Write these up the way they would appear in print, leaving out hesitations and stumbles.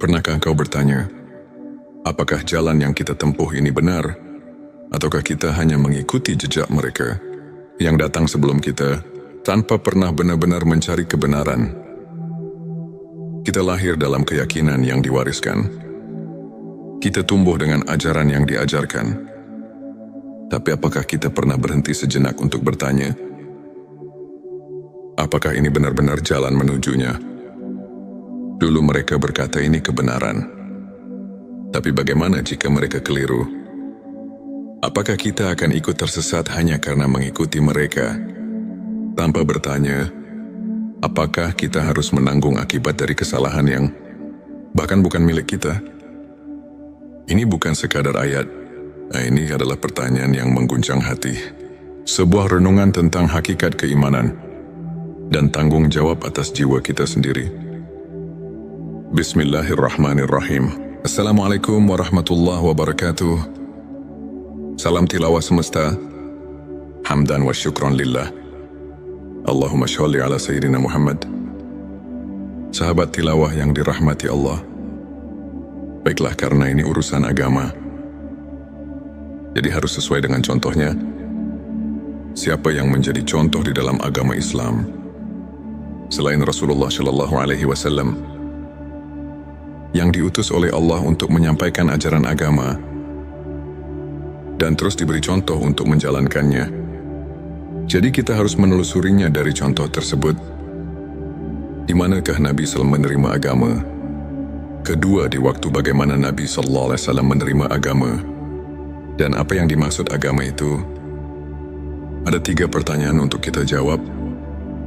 Pernahkah kau bertanya, apakah jalan yang kita tempuh ini benar, ataukah kita hanya mengikuti jejak mereka yang datang sebelum kita tanpa pernah benar-benar mencari kebenaran? Kita lahir dalam keyakinan yang diwariskan. Kita tumbuh dengan ajaran yang diajarkan. Tapi apakah kita pernah berhenti sejenak untuk bertanya, apakah ini benar-benar jalan menujunya? Dulu mereka berkata ini kebenaran. Tapi bagaimana jika mereka keliru? Apakah kita akan ikut tersesat hanya karena mengikuti mereka, tanpa bertanya, apakah kita harus menanggung akibat dari kesalahan yang bahkan bukan milik kita? Ini bukan sekadar ayat. Ini adalah pertanyaan yang mengguncang hati. Sebuah renungan tentang hakikat keimanan dan tanggung jawab atas jiwa kita sendiri. Bismillahirrahmanirrahim. Assalamualaikum warahmatullahi wabarakatuh. Salam tilawah semesta. Hamdan wa syukran lillah. Allahumma sholli ala Sayyidina Muhammad. Sahabat tilawah yang dirahmati Allah. Baiklah, karena ini urusan agama, jadi harus sesuai dengan contohnya. Siapa yang menjadi contoh di dalam agama Islam selain Rasulullah Shallallahu Alaihi Wasallam yang diutus oleh Allah untuk menyampaikan ajaran agama dan terus diberi contoh untuk menjalankannya? Jadi kita harus menelusurinya dari contoh tersebut. Di manakah Nabi SAW menerima agama? Kedua, di waktu bagaimana Nabi SAW menerima agama? Dan apa yang dimaksud agama itu? Ada 3 pertanyaan untuk kita jawab.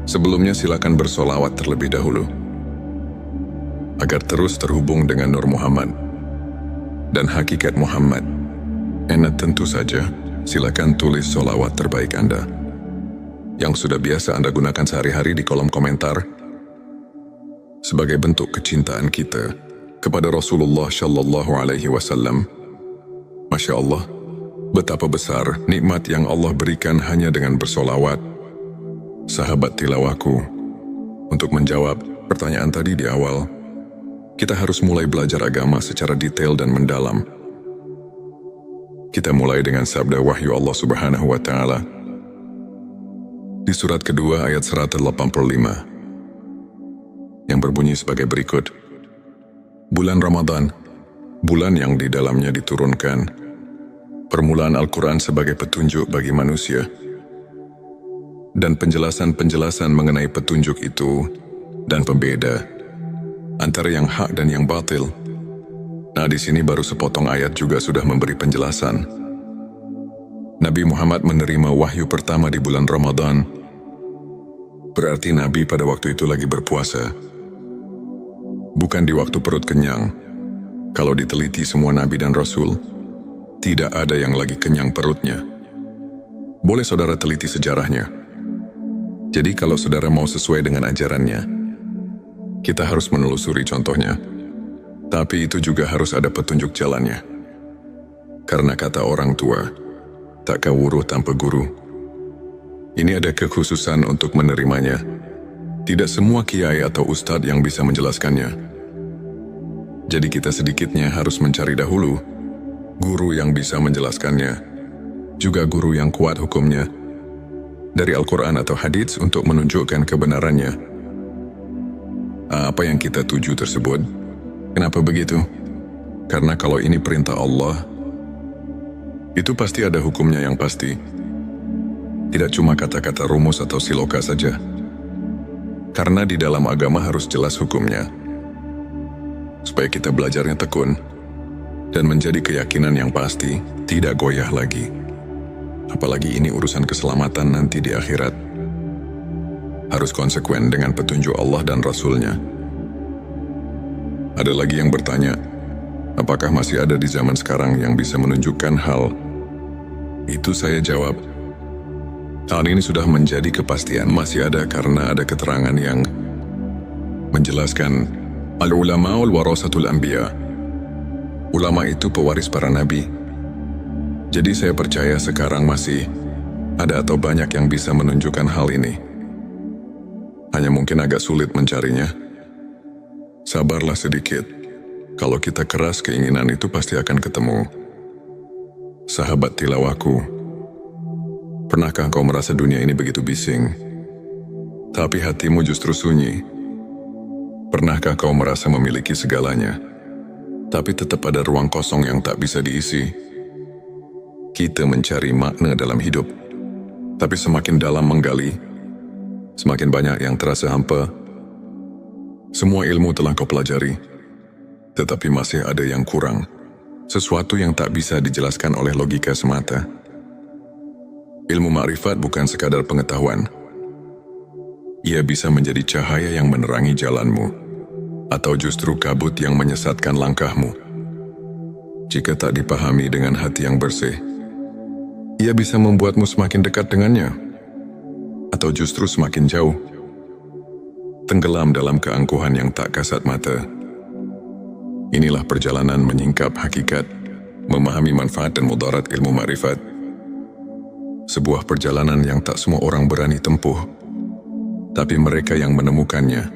Sebelumnya silakan bersolawat terlebih dahulu, agar terus terhubung dengan Nur Muhammad dan hakikat Muhammad. Tentu saja, silakan tulis solawat terbaik Anda yang sudah biasa Anda gunakan sehari-hari di kolom komentar sebagai bentuk kecintaan kita kepada Rasulullah Shallallahu Alaihi Wasallam. Masya Allah, betapa besar nikmat yang Allah berikan hanya dengan bersolawat. Sahabat tilawahku, untuk menjawab pertanyaan tadi di awal, kita harus mulai belajar agama secara detail dan mendalam. Kita mulai dengan sabda wahyu Allah Subhanahu wa Ta'ala di surat kedua ayat 185 yang berbunyi sebagai berikut. Bulan Ramadan, bulan yang di dalamnya diturunkan permulaan Al-Quran sebagai petunjuk bagi manusia, dan penjelasan-penjelasan mengenai petunjuk itu dan pembeda antara yang hak dan yang batil. Nah, di sini baru sepotong ayat juga sudah memberi penjelasan. Nabi Muhammad menerima wahyu pertama di bulan Ramadan. Berarti Nabi pada waktu itu lagi berpuasa, bukan di waktu perut kenyang. Kalau diteliti semua Nabi dan Rasul, tidak ada yang lagi kenyang perutnya. Boleh saudara teliti sejarahnya. Jadi kalau saudara mau sesuai dengan ajarannya, kita harus menelusuri contohnya. Tapi itu juga harus ada petunjuk jalannya. Karena kata orang tua, tak kawuruh tanpa guru. Ini ada kekhususan untuk menerimanya. Tidak semua kiai atau ustadz yang bisa menjelaskannya. Jadi kita sedikitnya harus mencari dahulu guru yang bisa menjelaskannya, juga guru yang kuat hukumnya dari Al-Quran atau hadits untuk menunjukkan kebenarannya. Apa yang kita tuju tersebut? Kenapa begitu? Karena kalau ini perintah Allah, itu pasti ada hukumnya yang pasti. Tidak cuma kata-kata rumus atau siloka saja. Karena di dalam agama harus jelas hukumnya, supaya kita belajarnya tekun dan menjadi keyakinan yang pasti, tidak goyah lagi. Apalagi ini urusan keselamatan nanti di akhirat. Harus konsekuen dengan petunjuk Allah dan Rasul-Nya. Ada lagi yang bertanya, apakah masih ada di zaman sekarang yang bisa menunjukkan hal itu? Saya jawab, hal ini sudah menjadi kepastian. Masih ada karena ada keterangan yang menjelaskan al-ulama'ul warasatul anbiya. Ulama itu pewaris para nabi. Jadi saya percaya sekarang masih ada atau banyak yang bisa menunjukkan hal ini. Hanya mungkin agak sulit mencarinya. Sabarlah sedikit. Kalau kita keras, keinginan itu pasti akan ketemu. Sahabat tilawahku, pernahkah kau merasa dunia ini begitu bising, tapi hatimu justru sunyi? Pernahkah kau merasa memiliki segalanya, tapi tetap ada ruang kosong yang tak bisa diisi? Kita mencari makna dalam hidup, tapi semakin dalam menggali, semakin banyak yang terasa hampa. Semua ilmu telah kau pelajari, tetapi masih ada yang kurang, sesuatu yang tak bisa dijelaskan oleh logika semata. Ilmu makrifat bukan sekadar pengetahuan. Ia bisa menjadi cahaya yang menerangi jalanmu, atau justru kabut yang menyesatkan langkahmu. Jika tak dipahami dengan hati yang bersih, ia bisa membuatmu semakin dekat dengannya, atau justru semakin jauh, tenggelam dalam keangkuhan yang tak kasat mata. Inilah perjalanan menyingkap hakikat, memahami manfaat dan mudarat ilmu makrifat. Sebuah perjalanan yang tak semua orang berani tempuh, tapi mereka yang menemukannya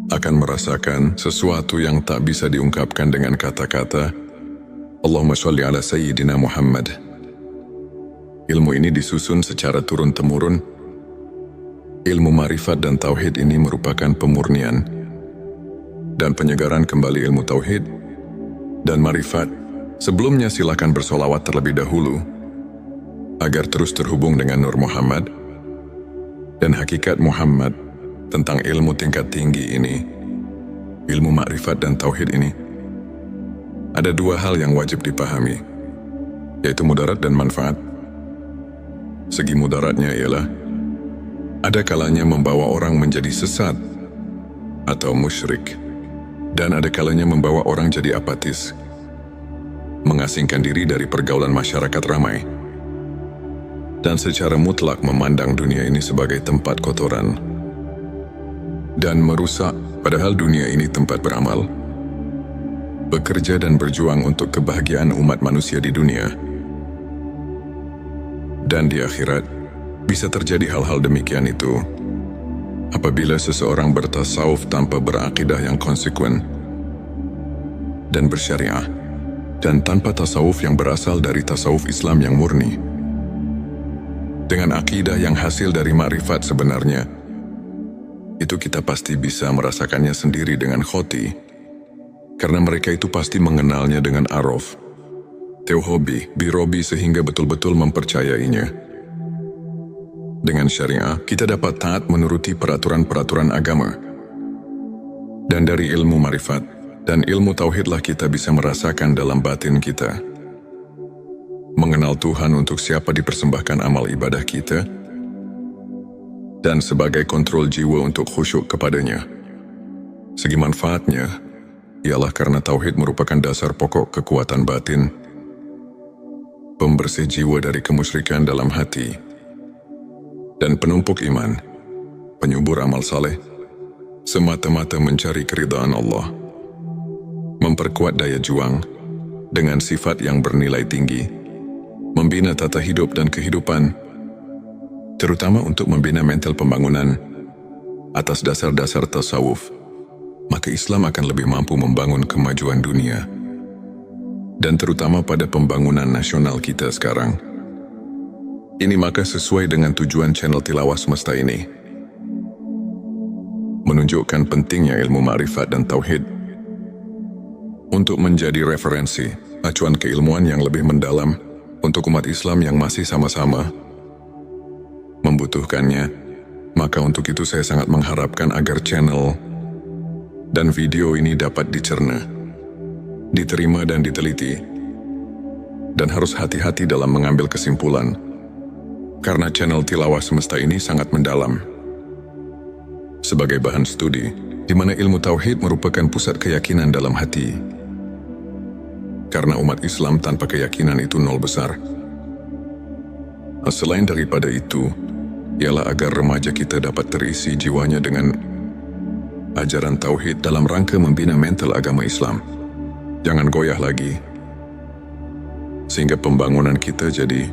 akan merasakan sesuatu yang tak bisa diungkapkan dengan kata-kata. Allahumma sholli ala Sayyidina Muhammad. Ilmu ini disusun secara turun-temurun. Ilmu makrifat dan tauhid ini merupakan pemurnian dan penyegaran kembali ilmu tauhid dan makrifat. Sebelumnya silakan bersolawat terlebih dahulu agar terus terhubung dengan Nur Muhammad dan hakikat Muhammad tentang ilmu tingkat tinggi ini, ilmu makrifat dan tauhid ini. Ada dua hal yang wajib dipahami, yaitu mudarat dan manfaat. Segi mudaratnya ialah ada kalanya membawa orang menjadi sesat atau musyrik, dan ada kalanya membawa orang jadi apatis, mengasingkan diri dari pergaulan masyarakat ramai, dan secara mutlak memandang dunia ini sebagai tempat kotoran dan merusak, padahal dunia ini tempat beramal, bekerja dan berjuang untuk kebahagiaan umat manusia di dunia. Dan di akhirat, bisa terjadi hal-hal demikian itu apabila seseorang bertasawuf tanpa berakidah yang konsekuen dan bersyariah, dan tanpa tasawuf yang berasal dari tasawuf Islam yang murni. Dengan akidah yang hasil dari makrifat sebenarnya, itu kita pasti bisa merasakannya sendiri dengan khoti, karena mereka itu pasti mengenalnya dengan araf, tauhobi, birobi, sehingga betul-betul mempercayainya. Dengan syariah, kita dapat taat menuruti peraturan-peraturan agama. Dan dari ilmu marifat dan ilmu tauhidlah kita bisa merasakan dalam batin kita, mengenal Tuhan untuk siapa dipersembahkan amal ibadah kita, dan sebagai kontrol jiwa untuk khusyuk kepadanya. Segi manfaatnya ialah karena tauhid merupakan dasar pokok kekuatan batin, pembersih jiwa dari kemusyrikan dalam hati, dan penumpuk iman, penyubur amal saleh, semata-mata mencari keridhaan Allah, memperkuat daya juang dengan sifat yang bernilai tinggi, membina tata hidup dan kehidupan, terutama untuk membina mental pembangunan atas dasar-dasar tasawuf. Maka Islam akan lebih mampu membangun kemajuan dunia, dan terutama pada pembangunan nasional kita sekarang. Ini maka sesuai dengan tujuan channel Tilawah Semesta ini, menunjukkan pentingnya ilmu makrifat dan tauhid untuk menjadi referensi, acuan keilmuan yang lebih mendalam untuk umat Islam yang masih sama-sama membutuhkannya. Maka untuk itu saya sangat mengharapkan agar channel dan video ini dapat dicerna, diterima dan diteliti, dan harus hati-hati dalam mengambil kesimpulan, karena channel Tilawah Semesta ini sangat mendalam sebagai bahan studi, di mana ilmu tauhid merupakan pusat keyakinan dalam hati. Karena umat Islam tanpa keyakinan itu nol besar. Selain daripada itu, ialah agar remaja kita dapat terisi jiwanya dengan ajaran tauhid dalam rangka membina mental agama Islam. Jangan goyah lagi, sehingga pembangunan kita jadi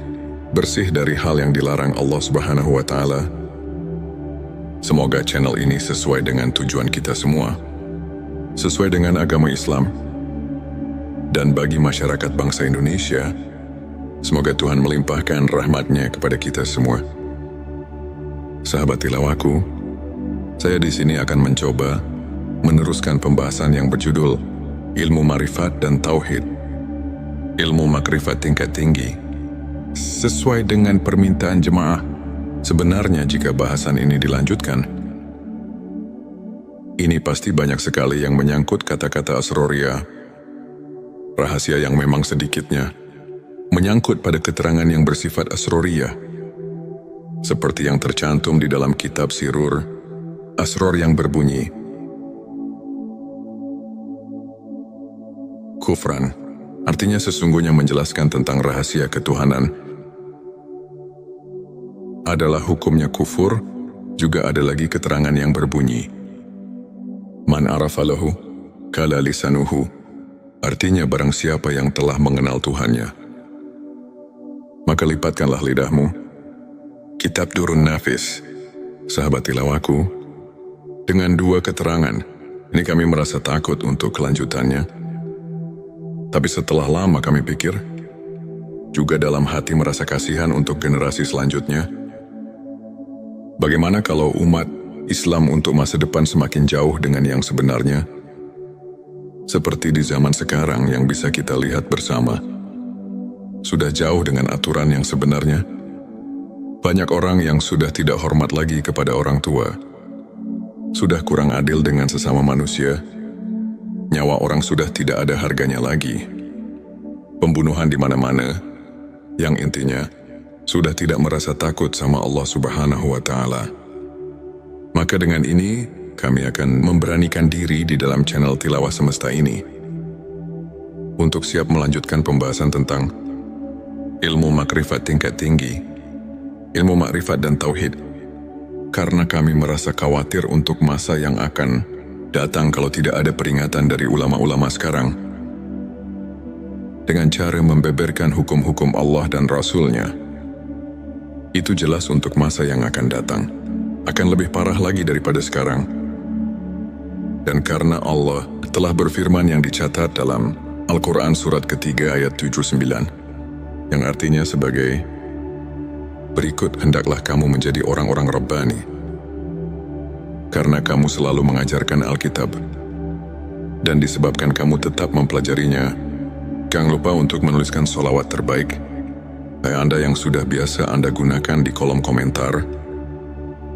bersih dari hal yang dilarang Allah Subhanahu wa Ta'ala. Semoga channel ini sesuai dengan tujuan kita semua, sesuai dengan agama Islam. Dan bagi masyarakat bangsa Indonesia, semoga Tuhan melimpahkan rahmat-Nya kepada kita semua. Sahabat tilawahku, saya di sini akan mencoba meneruskan pembahasan yang berjudul Ilmu Ma'rifat dan Tauhid. Ilmu makrifat tingkat tinggi. Sesuai dengan permintaan jemaah, sebenarnya jika bahasan ini dilanjutkan, ini pasti banyak sekali yang menyangkut kata-kata asroria, rahasia yang memang sedikitnya menyangkut pada keterangan yang bersifat asroria, seperti yang tercantum di dalam kitab Sirur, asror yang berbunyi, kufran, artinya sesungguhnya menjelaskan tentang rahasia ketuhanan, adalah hukumnya kufur. Juga ada lagi keterangan yang berbunyi, man arafalahu kala lisanuhu, artinya barang siapa yang telah mengenal Tuhannya, maka lipatkanlah lidahmu. Kitab Durun Nafis. Sahabat tilawahku, dengan dua keterangan ini kami merasa takut untuk kelanjutannya. Tapi setelah lama kami pikir, juga dalam hati merasa kasihan untuk generasi selanjutnya. Bagaimana kalau umat Islam untuk masa depan semakin jauh dengan yang sebenarnya? Seperti di zaman sekarang yang bisa kita lihat bersama, sudah jauh dengan aturan yang sebenarnya. Banyak orang yang sudah tidak hormat lagi kepada orang tua, sudah kurang adil dengan sesama manusia, nyawa orang sudah tidak ada harganya lagi, pembunuhan di mana-mana, yang intinya sudah tidak merasa takut sama Allah Subhanahu wa Ta'ala. Maka dengan ini, kami akan memberanikan diri di dalam channel Tilawah Semesta ini untuk siap melanjutkan pembahasan tentang ilmu makrifat tingkat tinggi, ilmu makrifat dan tauhid, karena kami merasa khawatir untuk masa yang akan datang kalau tidak ada peringatan dari ulama-ulama sekarang dengan cara membeberkan hukum-hukum Allah dan Rasul-Nya. Itu jelas untuk masa yang akan datang akan lebih parah lagi daripada sekarang. Dan karena Allah telah berfirman yang dicatat dalam Al-Quran surat ketiga ayat 79, yang artinya sebagai berikut, hendaklah kamu menjadi orang-orang Rabbani, karena kamu selalu mengajarkan Alkitab, dan disebabkan kamu tetap mempelajarinya, jangan lupa untuk menuliskan sholawat terbaik Anda yang sudah biasa Anda gunakan di kolom komentar,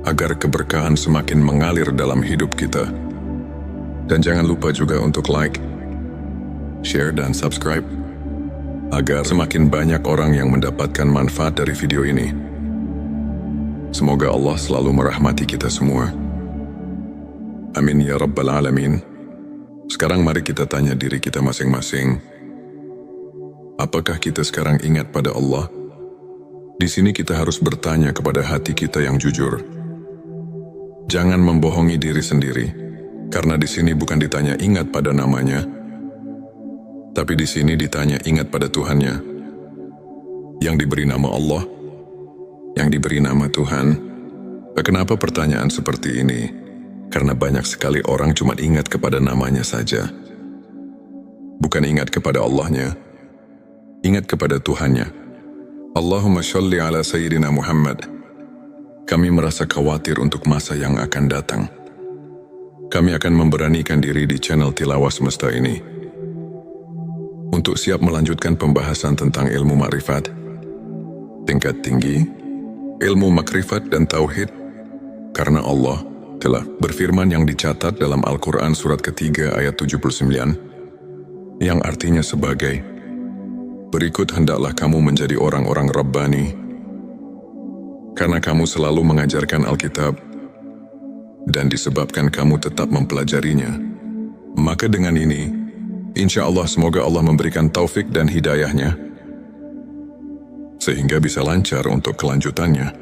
agar keberkahan semakin mengalir dalam hidup kita. Dan jangan lupa juga untuk like, share dan subscribe, agar semakin banyak orang yang mendapatkan manfaat dari video ini. Semoga Allah selalu merahmati kita semua. Amin ya Rabbal Alamin. Sekarang mari kita tanya diri kita masing-masing, apakah kita sekarang ingat pada Allah? Di sini kita harus bertanya kepada hati kita yang jujur. Jangan membohongi diri sendiri, karena di sini bukan ditanya ingat pada namanya, tapi di sini ditanya ingat pada Tuhannya, yang diberi nama Allah, yang diberi nama Tuhan. Kenapa pertanyaan seperti ini? Karena banyak sekali orang cuma ingat kepada namanya saja, bukan ingat kepada Allahnya, ingat kepada Tuhannya. Allahumma sholli ala Sayyidina Muhammad. Kami merasa khawatir untuk masa yang akan datang. Kami akan memberanikan diri di channel Tilawah Semesta ini untuk siap melanjutkan pembahasan tentang ilmu makrifat tingkat tinggi, ilmu makrifat dan tauhid, karena Allah telah berfirman yang dicatat dalam Al-Quran surat ketiga ayat 79, yang artinya sebagai berikut, hendaklah kamu menjadi orang-orang Rabbani, karena kamu selalu mengajarkan Alkitab, dan disebabkan kamu tetap mempelajarinya. Maka dengan ini, insya Allah semoga Allah memberikan taufik dan hidayahnya, sehingga bisa lancar untuk kelanjutannya,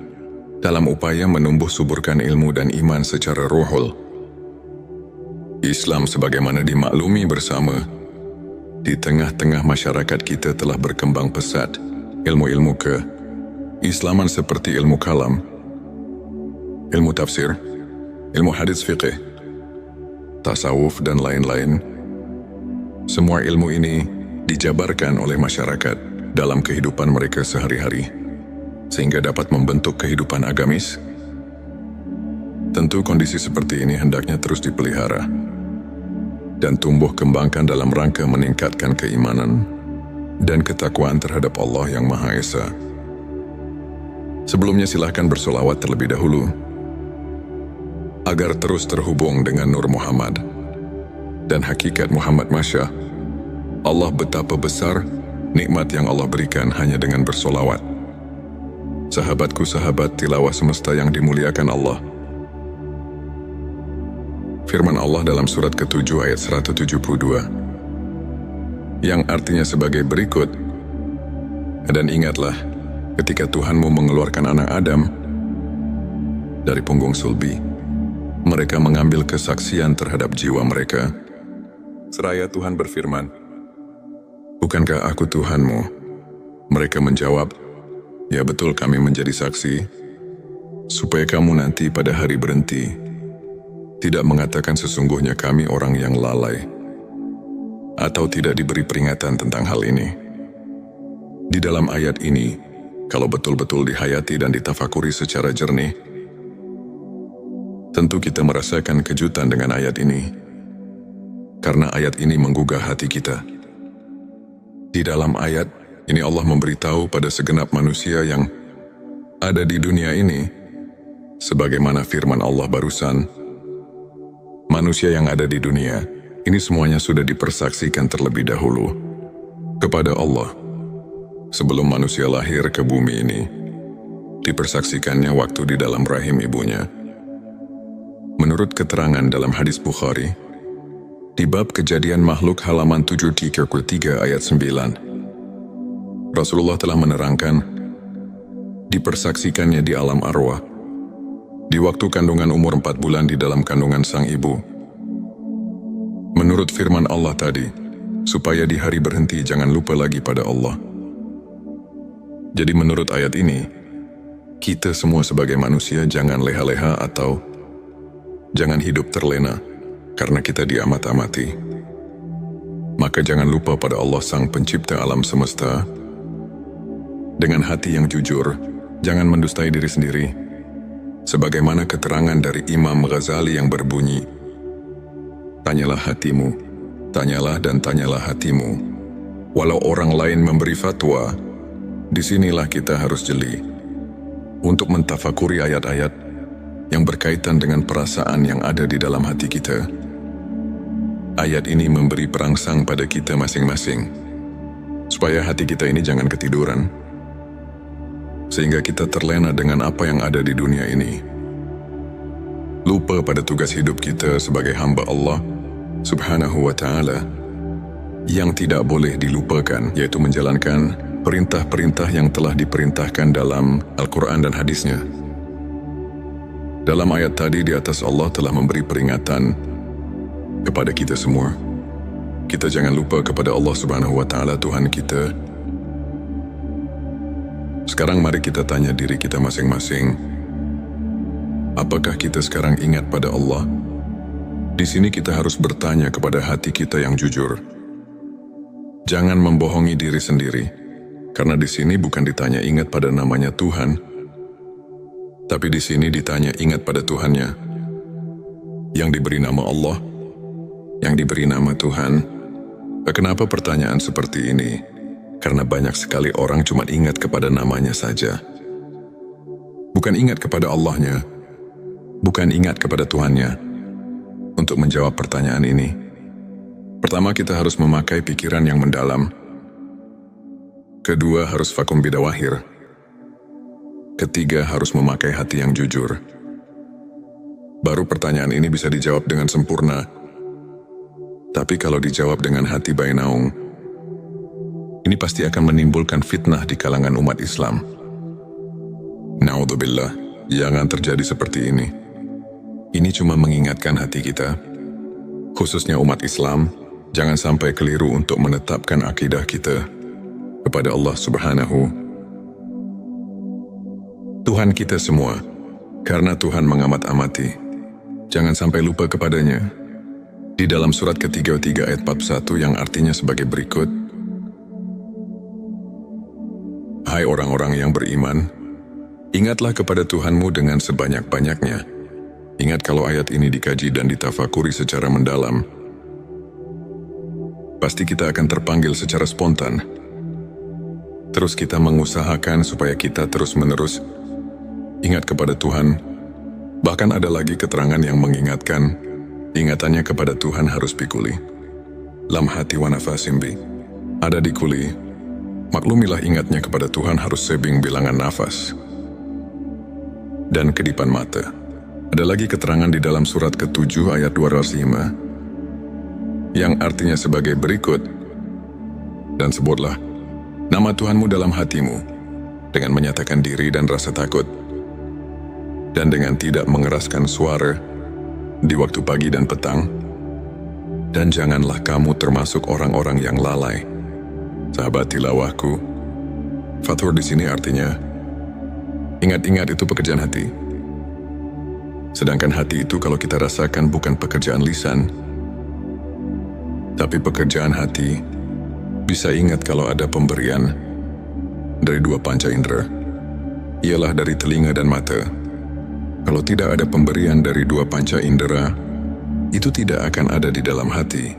dalam upaya menumbuh suburkan ilmu dan iman secara ruhul. Islam sebagaimana dimaklumi bersama, di tengah-tengah masyarakat kita telah berkembang pesat ilmu-ilmu keislaman seperti ilmu kalam, ilmu tafsir, ilmu hadis fiqih, tasawuf, dan lain-lain. Semua ilmu ini dijabarkan oleh masyarakat dalam kehidupan mereka sehari-hari, sehingga dapat membentuk kehidupan agamis. Tentu kondisi seperti ini hendaknya terus dipelihara dan tumbuh kembangkan dalam rangka meningkatkan keimanan dan ketakwaan terhadap Allah yang Maha Esa. Sebelumnya silahkan bersolawat terlebih dahulu agar terus terhubung dengan Nur Muhammad dan hakikat Muhammad. Masya Allah, betapa besar nikmat yang Allah berikan hanya dengan bersolawat. Sahabatku, sahabat tilawah semesta yang dimuliakan Allah, firman Allah dalam surat ke-7 ayat 172 yang artinya sebagai berikut, dan ingatlah ketika Tuhanmu mengeluarkan anak Adam dari punggung sulbi, mereka mengambil kesaksian terhadap jiwa mereka. Seraya Tuhan berfirman, "Bukankah aku Tuhanmu?" Mereka menjawab, "Ya betul, kami menjadi saksi, supaya kamu nanti pada hari berhenti tidak mengatakan sesungguhnya kami orang yang lalai, atau tidak diberi peringatan tentang hal ini." Di dalam ayat ini, kalau betul-betul dihayati dan ditafakuri secara jernih, tentu kita merasakan kejutan dengan ayat ini, karena ayat ini menggugah hati kita. Di dalam ayat ini Allah memberitahu pada segenap manusia yang ada di dunia ini, sebagaimana firman Allah barusan, manusia yang ada di dunia ini semuanya sudah dipersaksikan terlebih dahulu kepada Allah. Sebelum manusia lahir ke bumi ini, dipersaksikannya waktu di dalam rahim ibunya. Menurut keterangan dalam hadis Bukhari, di bab kejadian makhluk halaman 733 ayat 9, Rasulullah telah menerangkan, dipersaksikannya di alam arwah, di waktu kandungan umur 4 bulan di dalam kandungan sang ibu. Menurut firman Allah tadi, supaya di hari berhenti jangan lupa lagi pada Allah. Jadi menurut ayat ini, kita semua sebagai manusia jangan leha-leha atau jangan hidup terlena karena kita diamat-amati. Maka jangan lupa pada Allah sang pencipta alam semesta. Dengan hati yang jujur, jangan mendustai diri sendiri. Sebagaimana keterangan dari Imam Ghazali yang berbunyi, tanyalah hatimu, tanyalah dan tanyalah hatimu. Walau orang lain memberi fatwa, disinilah kita harus jeli untuk mentafakuri ayat-ayat yang berkaitan dengan perasaan yang ada di dalam hati kita. Ayat ini memberi perangsang pada kita masing-masing, supaya hati kita ini jangan ketiduran, sehingga kita terlena dengan apa yang ada di dunia ini. Lupa pada tugas hidup kita sebagai hamba Allah Subhanahu wa ta'ala yang tidak boleh dilupakan, yaitu menjalankan perintah-perintah yang telah diperintahkan dalam Al-Quran dan hadisnya. Dalam ayat tadi di atas Allah telah memberi peringatan kepada kita semua. Kita jangan lupa kepada Allah Subhanahu wa ta'ala Tuhan kita. Sekarang mari kita tanya diri kita masing-masing, apakah kita sekarang ingat pada Allah? Di sini kita harus bertanya kepada hati kita yang jujur. Jangan membohongi diri sendiri, karena di sini bukan ditanya ingat pada namanya Tuhan, tapi di sini ditanya ingat pada Tuhannya, yang diberi nama Allah, yang diberi nama Tuhan. Kenapa pertanyaan seperti ini? Karena banyak sekali orang cuma ingat kepada namanya saja, bukan ingat kepada Allahnya, bukan ingat kepada Tuhannya. Untuk menjawab pertanyaan ini, pertama kita harus memakai pikiran yang mendalam. Kedua, harus vakum bidawahir. Ketiga, harus memakai hati yang jujur. Baru pertanyaan ini bisa dijawab dengan sempurna. Tapi kalau dijawab dengan hati bainaung, ini pasti akan menimbulkan fitnah di kalangan umat Islam. Naudzubillah, jangan terjadi seperti ini. Ini cuma mengingatkan hati kita, khususnya umat Islam, jangan sampai keliru untuk menetapkan akidah kita kepada Allah Subhanahu Tuhan kita semua. Karena Tuhan mengamat-amati, jangan sampai lupa kepadanya. Di dalam surat ke-33 ayat 41 yang artinya sebagai berikut, "Hai orang-orang yang beriman, ingatlah kepada Tuhanmu dengan sebanyak-banyaknya." Ingat kalau ayat ini dikaji dan ditafakuri secara mendalam, pasti kita akan terpanggil secara spontan. Terus kita mengusahakan supaya kita terus-menerus ingat kepada Tuhan. Bahkan ada lagi keterangan yang mengingatkan, ingatannya kepada Tuhan harus bikuli. Lam hati wa nafasim bi. Ada di kuli. Maklumilah ingatnya kepada Tuhan harus sebing bilangan nafas. Dan kedipan mata. Ada lagi keterangan di dalam surat ke-7 ayat 205 yang artinya sebagai berikut, "Dan sebutlah nama Tuhanmu dalam hatimu dengan menyatakan diri dan rasa takut, dan dengan tidak mengeraskan suara di waktu pagi dan petang, dan janganlah kamu termasuk orang-orang yang lalai." Sahabat tilawahku, fathur di sini artinya ingat-ingat itu pekerjaan hati. Sedangkan hati itu kalau kita rasakan bukan pekerjaan lisan, tapi pekerjaan hati bisa ingat kalau ada pemberian dari dua panca indera, ialah dari telinga dan mata. Kalau tidak ada pemberian dari dua panca indera, itu tidak akan ada di dalam hati.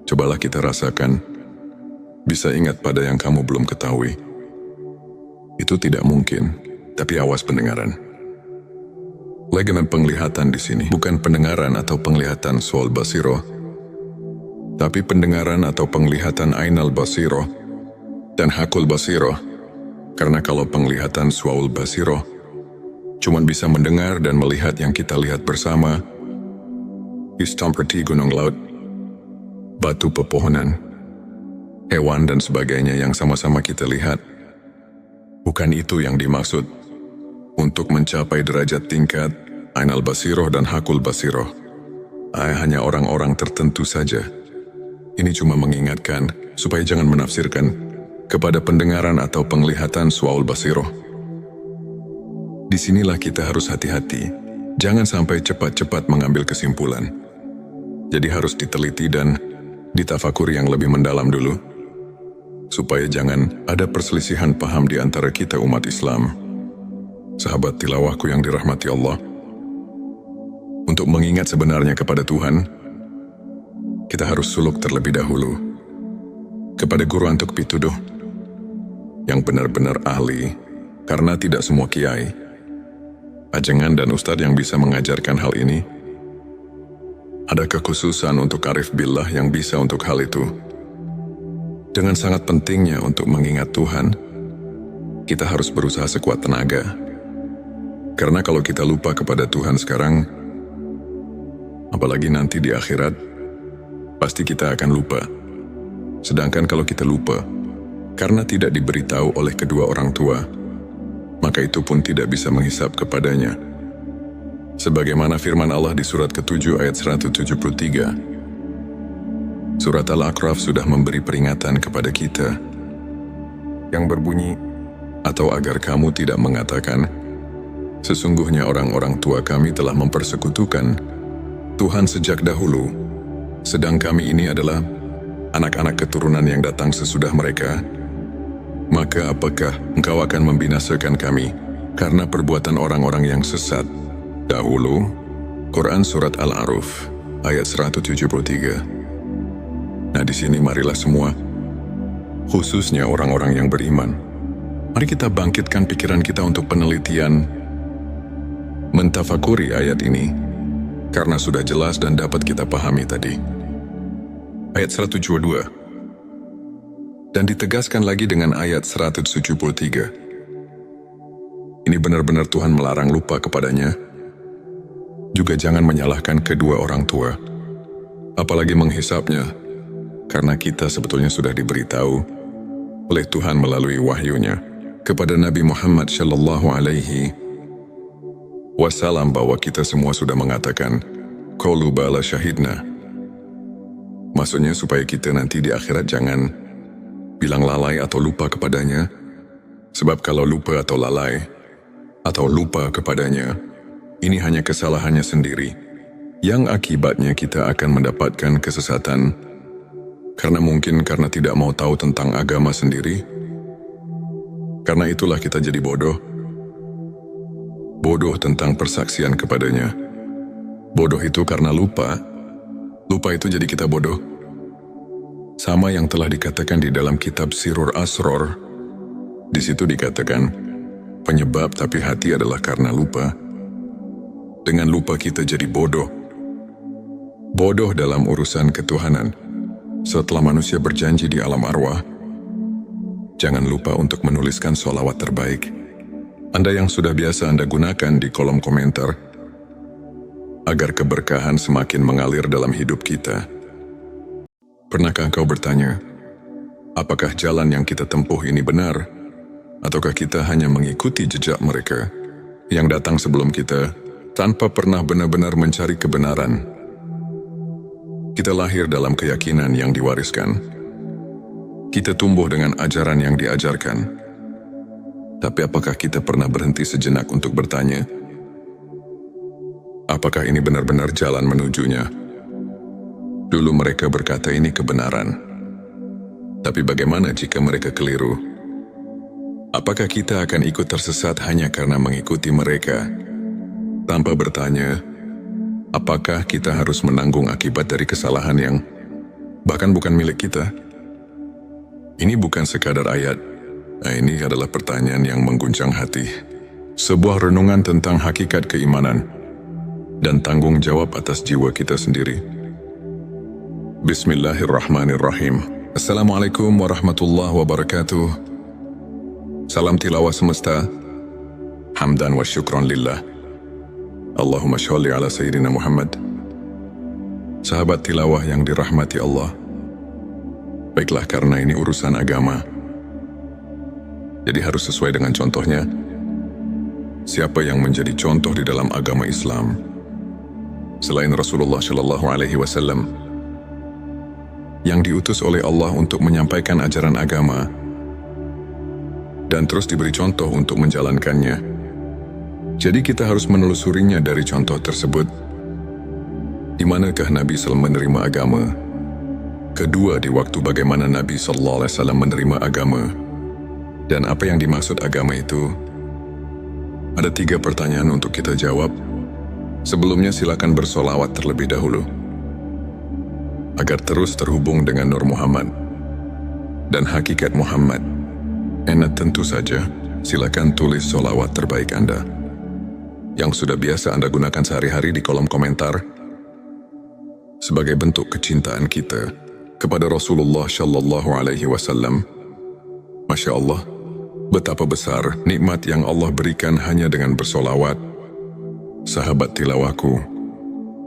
Cobalah kita rasakan, bisa ingat pada yang kamu belum ketahui. Itu tidak mungkin, tapi awas pendengaran. Legenan penglihatan di sini bukan pendengaran atau penglihatan soal basiro, tapi pendengaran atau penglihatan ainal basiro dan hakul basiro. Karena kalau penglihatan suaul basiro cuman bisa mendengar dan melihat yang kita lihat bersama, seperti gunung laut, batu pepohonan, hewan dan sebagainya yang sama-sama kita lihat. Bukan itu yang dimaksud. Untuk mencapai derajat tingkat ainal basiroh dan hakul basiroh, hanya orang-orang tertentu saja. Ini cuma mengingatkan supaya jangan menafsirkan kepada pendengaran atau penglihatan suaul basiroh. Disinilah kita harus hati-hati, jangan sampai cepat-cepat mengambil kesimpulan. Jadi harus diteliti dan ditafakuri yang lebih mendalam dulu, supaya jangan ada perselisihan paham di antara kita umat Islam. Sahabat tilawahku yang dirahmati Allah, untuk mengingat sebenarnya kepada Tuhan, kita harus suluk terlebih dahulu kepada guru antuk pituduh yang benar-benar ahli, karena tidak semua kiai, ajengan dan ustadz yang bisa mengajarkan hal ini. Ada kekhususan untuk arif billah yang bisa untuk hal itu. Dengan sangat pentingnya untuk mengingat Tuhan, kita harus berusaha sekuat tenaga. Karena kalau kita lupa kepada Tuhan sekarang, apalagi nanti di akhirat, pasti kita akan lupa. Sedangkan kalau kita lupa, karena tidak diberitahu oleh kedua orang tua, maka itu pun tidak bisa menghisap kepadanya. Sebagaimana firman Allah di surat ke-7 ayat 173. Surat Al-A'raf sudah memberi peringatan kepada kita yang berbunyi, "Atau agar kamu tidak mengatakan, sesungguhnya orang-orang tua kami telah mempersekutukan Tuhan sejak dahulu, sedang kami ini adalah anak-anak keturunan yang datang sesudah mereka. Maka apakah engkau akan membinasakan kami karena perbuatan orang-orang yang sesat dahulu?" Quran Surat Al-A'raf ayat 173. Nah di sini marilah semua, khususnya orang-orang yang beriman, mari kita bangkitkan pikiran kita untuk penelitian mentafakuri ayat ini, karena sudah jelas dan dapat kita pahami tadi. Ayat 172. Dan ditegaskan lagi dengan ayat 173. Ini benar-benar Tuhan melarang lupa kepadanya. Juga jangan menyalahkan kedua orang tua, apalagi menghisapnya, karena kita sebetulnya sudah diberitahu oleh Tuhan melalui wahyunya kepada Nabi Muhammad Shallallahu Alaihi Wasallam bahwa kita semua sudah mengatakan qaulu bala syahidna. Maksudnya supaya kita nanti di akhirat jangan bilang lalai atau lupa kepadanya. Sebab kalau lupa atau lalai atau lupa kepadanya, ini hanya kesalahannya sendiri yang akibatnya kita akan mendapatkan kesesatan karena tidak mau tahu tentang agama sendiri. Karena itulah kita jadi bodoh. Bodoh tentang persaksian kepadanya. Bodoh itu karena lupa. Lupa itu jadi kita bodoh. Sama yang telah dikatakan di dalam kitab Sirur Asror. Di situ dikatakan, penyebab tapi hati adalah karena lupa. Dengan lupa kita jadi bodoh. Bodoh dalam urusan ketuhanan. Setelah manusia berjanji di alam arwah, jangan lupa untuk menuliskan sholawat terbaik. Anda yang sudah biasa Anda gunakan di kolom komentar, agar keberkahan semakin mengalir dalam hidup kita. Pernahkah engkau bertanya, apakah jalan yang kita tempuh ini benar, ataukah kita hanya mengikuti jejak mereka yang datang sebelum kita tanpa pernah benar-benar mencari kebenaran? Kita lahir dalam keyakinan yang diwariskan. Kita tumbuh dengan ajaran yang diajarkan. Tapi apakah kita pernah berhenti sejenak untuk bertanya, apakah ini benar-benar jalan menujunya? Dulu mereka berkata ini kebenaran. Tapi bagaimana jika mereka keliru? Apakah kita akan ikut tersesat hanya karena mengikuti mereka? Tanpa bertanya, apakah kita harus menanggung akibat dari kesalahan yang bahkan bukan milik kita? Ini bukan sekadar ayat. Ini adalah pertanyaan yang mengguncang hati. Sebuah renungan tentang hakikat keimanan dan tanggung jawab atas jiwa kita sendiri. Bismillahirrahmanirrahim. Assalamualaikum warahmatullahi wabarakatuh. Salam tilawah semesta. Hamdan wa syukron lillah. Allahumma sholli ala Sayyidina Muhammad. Sahabat tilawah yang dirahmati Allah. Baiklah, karena ini urusan agama, jadi harus sesuai dengan contohnya. Siapa yang menjadi contoh di dalam agama Islam selain Rasulullah Shallallahu Alaihi Wasallam yang diutus oleh Allah untuk menyampaikan ajaran agama dan terus diberi contoh untuk menjalankannya? Jadi kita harus menelusurinya dari contoh tersebut. Di manakah Nabi SAW menerima agama? Kedua, di waktu bagaimana Nabi SAW menerima agama? Dan apa yang dimaksud agama itu? Ada 3 pertanyaan untuk kita jawab. Sebelumnya silakan bersolawat terlebih dahulu, agar terus terhubung dengan Nur Muhammad dan hakikat Muhammad. Tentu saja, silakan tulis solawat terbaik Anda yang sudah biasa Anda gunakan sehari-hari di kolom komentar sebagai bentuk kecintaan kita kepada Rasulullah Shallallahu Alaihi Wasallam. Masya Allah, betapa besar nikmat yang Allah berikan hanya dengan bersolawat. Sahabat tilawahku,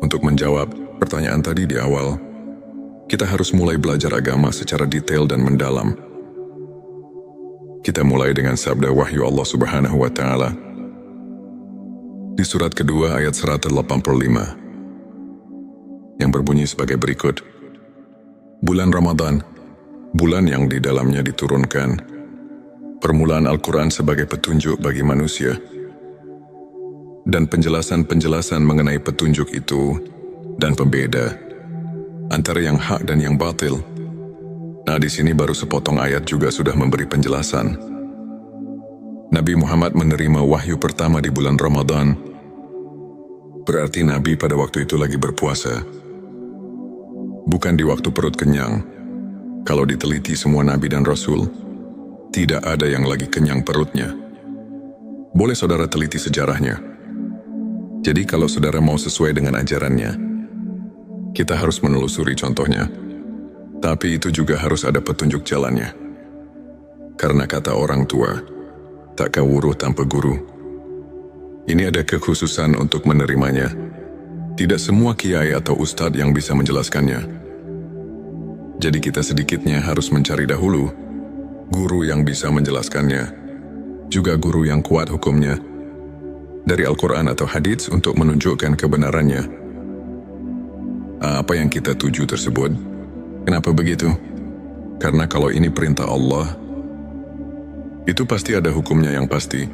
untuk menjawab pertanyaan tadi di awal, kita harus mulai belajar agama secara detail dan mendalam. Kita mulai dengan sabda wahyu Allah Subhanahu wa Ta'ala di surat kedua ayat 185 yang berbunyi sebagai berikut. Bulan Ramadan, bulan yang di dalamnya diturunkan permulaan Al-Quran sebagai petunjuk bagi manusia, dan penjelasan-penjelasan mengenai petunjuk itu dan pembeda antara yang hak dan yang batil. Nah, di sini baru sepotong ayat juga sudah memberi penjelasan. Nabi Muhammad menerima wahyu pertama di bulan Ramadan. Berarti Nabi pada waktu itu lagi berpuasa, bukan di waktu perut kenyang. Kalau diteliti semua Nabi dan Rasul, tidak ada yang lagi kenyang perutnya. Boleh saudara teliti sejarahnya. Jadi kalau saudara mau sesuai dengan ajarannya, kita harus menelusuri contohnya. Tapi itu juga harus ada petunjuk jalannya. Karena kata orang tua, tak kawuruh tanpa guru. Ini ada kekhususan untuk menerimanya. Tidak semua kiai atau ustadz yang bisa menjelaskannya. Jadi kita sedikitnya harus mencari dahulu guru yang bisa menjelaskannya, juga guru yang kuat hukumnya dari Al-Quran atau hadits untuk menunjukkan kebenarannya. Apa yang kita tuju tersebut? Kenapa begitu? Karena kalau ini perintah Allah, itu pasti ada hukumnya yang pasti.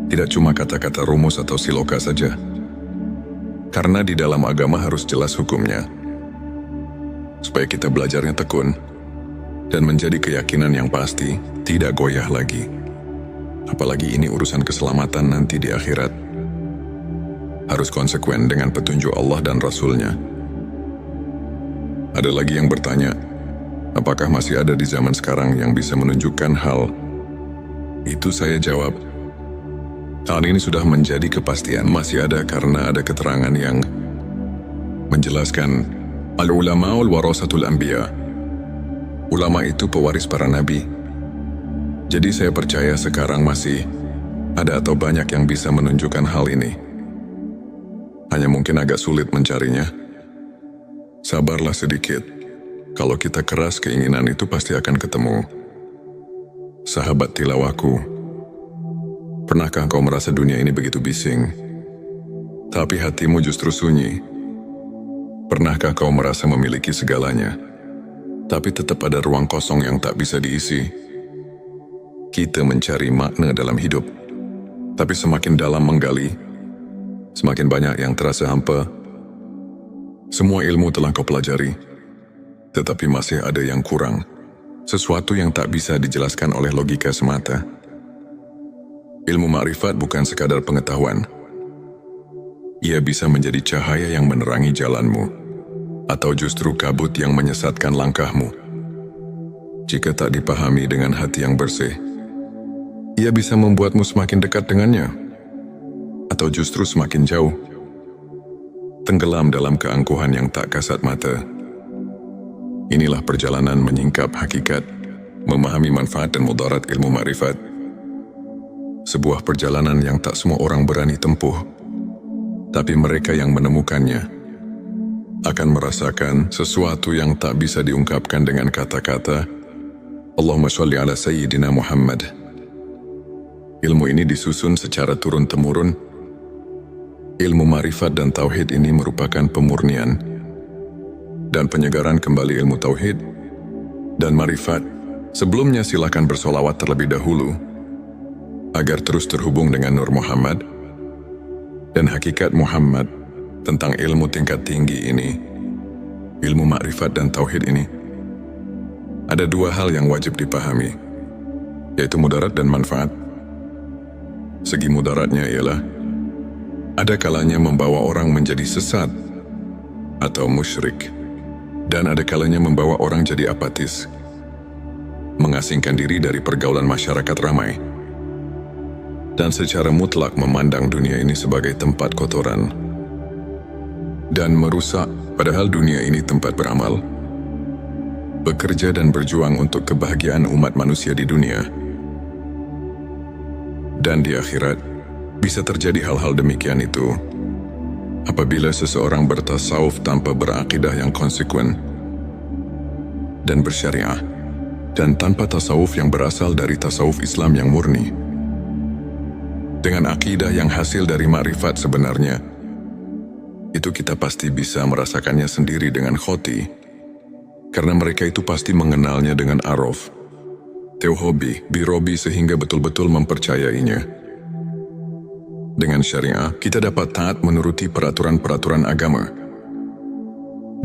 Tidak cuma kata-kata rumus atau siloka saja. Karena di dalam agama harus jelas hukumnya. Supaya kita belajarnya tekun dan menjadi keyakinan yang pasti, tidak goyah lagi. Apalagi ini urusan keselamatan nanti di akhirat. Harus konsekuen dengan petunjuk Allah dan Rasul-Nya. Ada lagi yang bertanya, apakah masih ada di zaman sekarang yang bisa menunjukkan hal itu? Saya jawab, hal ini sudah menjadi kepastian. Masih ada karena ada keterangan yang menjelaskan al-ulama'ul warasatul anbiya. Ulama itu pewaris para nabi. Jadi saya percaya sekarang masih ada atau banyak yang bisa menunjukkan hal ini. Hanya mungkin agak sulit mencarinya. Sabarlah sedikit. Kalau kita keras keinginan itu pasti akan ketemu. Sahabat tilawahku, pernahkah kau merasa dunia ini begitu bising, tapi hatimu justru sunyi? Pernahkah kau merasa memiliki segalanya, tapi tetap ada ruang kosong yang tak bisa diisi? Kita mencari makna dalam hidup, tapi semakin dalam menggali, semakin banyak yang terasa hampa. Semua ilmu telah kau pelajari, tetapi masih ada yang kurang. Sesuatu yang tak bisa dijelaskan oleh logika semata. Ilmu ma'rifat bukan sekadar pengetahuan. Ia bisa menjadi cahaya yang menerangi jalanmu, atau justru kabut yang menyesatkan langkahmu. Jika tak dipahami dengan hati yang bersih, ia bisa membuatmu semakin dekat dengannya, atau justru semakin jauh, tenggelam dalam keangkuhan yang tak kasat mata. Inilah perjalanan menyingkap hakikat, memahami manfaat dan mudarat ilmu ma'rifat. Sebuah perjalanan yang tak semua orang berani tempuh, tapi mereka yang menemukannya akan merasakan sesuatu yang tak bisa diungkapkan dengan kata-kata. Allahumma sholli ala Sayyidina Muhammad. Ilmu ini disusun secara turun-temurun. Ilmu ma'rifat dan tauhid ini merupakan pemurnian dan penyegaran kembali ilmu tauhid dan ma'rifat. Sebelumnya silakan bersolawat terlebih dahulu agar terus terhubung dengan Nur Muhammad dan hakikat Muhammad tentang ilmu tingkat tinggi ini, ilmu ma'rifat dan tauhid ini. Ada dua hal yang wajib dipahami, yaitu mudarat dan manfaat. Segi mudaratnya ialah ada kalanya membawa orang menjadi sesat atau musyrik, dan ada kalanya membawa orang jadi apatis, mengasingkan diri dari pergaulan masyarakat ramai, dan secara mutlak memandang dunia ini sebagai tempat kotoran dan merusak, padahal dunia ini tempat beramal, bekerja dan berjuang untuk kebahagiaan umat manusia di dunia. Dan di akhirat, bisa terjadi hal-hal demikian itu apabila seseorang bertasawuf tanpa berakidah yang konsekuen dan bersyariah, dan tanpa tasawuf yang berasal dari tasawuf Islam yang murni. Dengan akidah yang hasil dari ma'rifat sebenarnya, itu kita pasti bisa merasakannya sendiri dengan khoti, karena mereka itu pasti mengenalnya dengan araf, tauhobi, birobi, sehingga betul-betul mempercayainya. Dengan syariah, kita dapat taat menuruti peraturan-peraturan agama.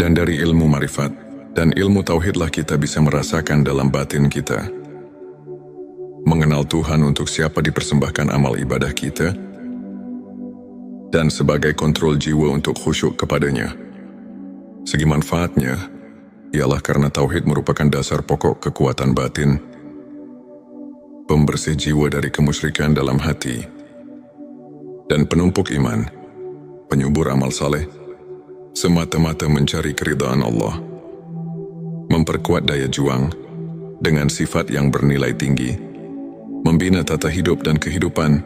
Dan dari ilmu ma'rifat dan ilmu tauhidlah kita bisa merasakan dalam batin kita, mengenal Tuhan untuk siapa dipersembahkan amal ibadah kita, dan sebagai kontrol jiwa untuk khusyuk kepadanya. Segi manfaatnya ialah karena tauhid merupakan dasar pokok kekuatan batin, pembersih jiwa dari kemusyrikan dalam hati, dan penumpuk iman, penyubur amal saleh, semata-mata mencari keridhaan Allah, memperkuat daya juang dengan sifat yang bernilai tinggi, membina tata hidup dan kehidupan,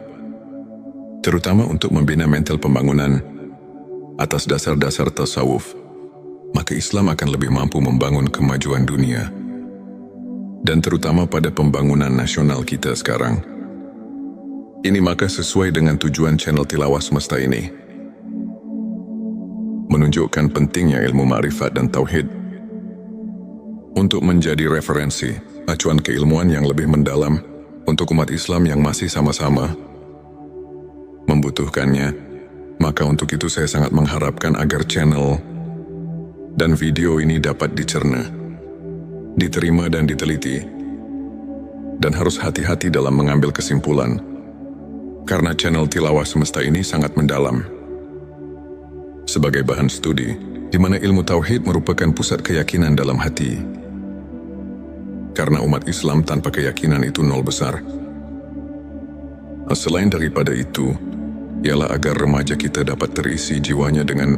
terutama untuk membina mental pembangunan atas dasar-dasar tasawuf. Maka Islam akan lebih mampu membangun kemajuan dunia, dan terutama pada pembangunan nasional kita sekarang. Ini maka sesuai dengan tujuan channel Tilawah Semesta ini, menunjukkan pentingnya ilmu ma'rifat dan tauhid untuk menjadi referensi, acuan keilmuan yang lebih mendalam untuk umat Islam yang masih sama-sama membutuhkannya, Maka untuk itu saya sangat mengharapkan agar channel dan video ini dapat dicerna, diterima dan diteliti, dan harus hati-hati dalam mengambil kesimpulan, karena channel Tilawah Semesta ini sangat mendalam. Sebagai bahan studi, di mana ilmu tauhid merupakan pusat keyakinan dalam hati. Karena umat Islam tanpa keyakinan itu nol besar. Selain daripada itu, ialah agar remaja kita dapat terisi jiwanya dengan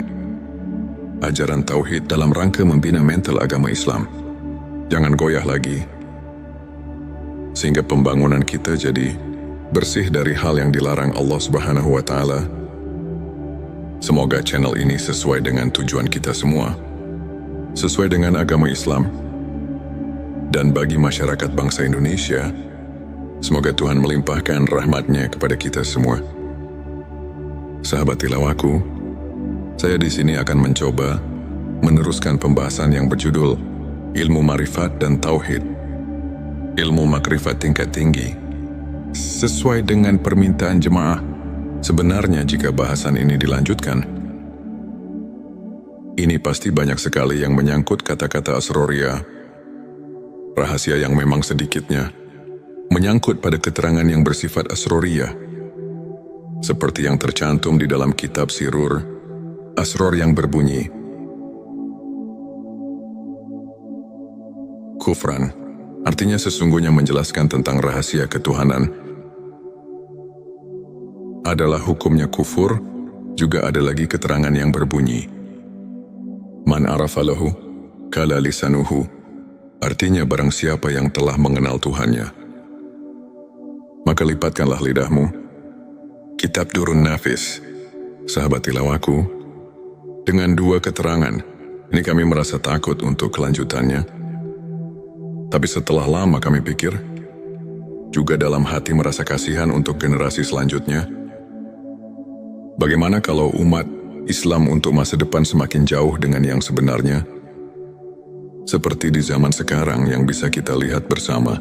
ajaran tauhid dalam rangka membina mental agama Islam. Jangan goyah lagi, sehingga pembangunan kita jadi bersih dari hal yang dilarang Allah Subhanahu wa Ta'ala. Semoga channel ini sesuai dengan tujuan kita semua, sesuai dengan agama Islam, dan bagi masyarakat bangsa Indonesia, semoga Tuhan melimpahkan rahmat-Nya kepada kita semua. Sahabat tilawahku, saya di sini akan mencoba meneruskan pembahasan yang berjudul Ilmu Ma'rifat dan Tauhid, Ilmu Makrifat Tingkat Tinggi. Sesuai dengan permintaan jemaah, sebenarnya jika bahasan ini dilanjutkan, ini pasti banyak sekali yang menyangkut kata-kata asroria, rahasia yang memang sedikitnya menyangkut pada keterangan yang bersifat asroria, seperti yang tercantum di dalam kitab Sirur Asror yang berbunyi, kufran, artinya sesungguhnya menjelaskan tentang rahasia ketuhanan, adalah hukumnya kufur. Juga ada lagi keterangan yang berbunyi, man arafalahu kala lisanuhu, artinya barang siapa yang telah mengenal Tuhannya, maka lipatkanlah lidahmu. Kitab Durun Nafis. Sahabat tilawahku, dengan dua keterangan ini kami merasa takut untuk kelanjutannya. Tapi setelah lama kami pikir, juga dalam hati merasa kasihan untuk generasi selanjutnya. Bagaimana kalau umat Islam untuk masa depan semakin jauh dengan yang sebenarnya? Seperti di zaman sekarang yang bisa kita lihat bersama,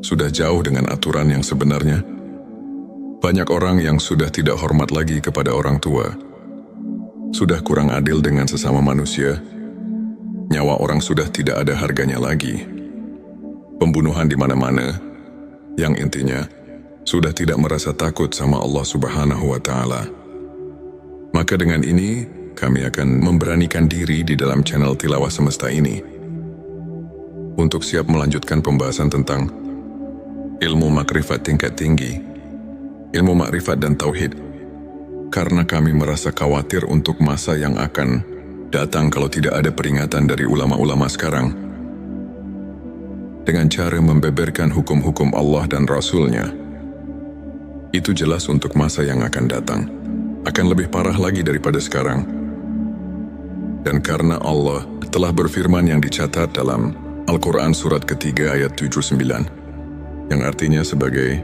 sudah jauh dengan aturan yang sebenarnya. Banyak orang yang sudah tidak hormat lagi kepada orang tua, sudah kurang adil dengan sesama manusia, nyawa orang sudah tidak ada harganya lagi, pembunuhan di mana-mana, yang intinya sudah tidak merasa takut sama Allah Subhanahu wa Ta'ala. Maka dengan ini, kami akan memberanikan diri di dalam channel Tilawah Semesta ini untuk siap melanjutkan pembahasan tentang ilmu makrifat tingkat tinggi, ilmu makrifat dan tauhid, karena kami merasa khawatir untuk masa yang akan datang kalau tidak ada peringatan dari ulama-ulama sekarang dengan cara membeberkan hukum-hukum Allah dan Rasul-Nya. Itu jelas untuk masa yang akan datang akan lebih parah lagi daripada sekarang. Dan karena Allah telah berfirman yang dicatat dalam Al-Quran surat ketiga ayat 79, yang artinya sebagai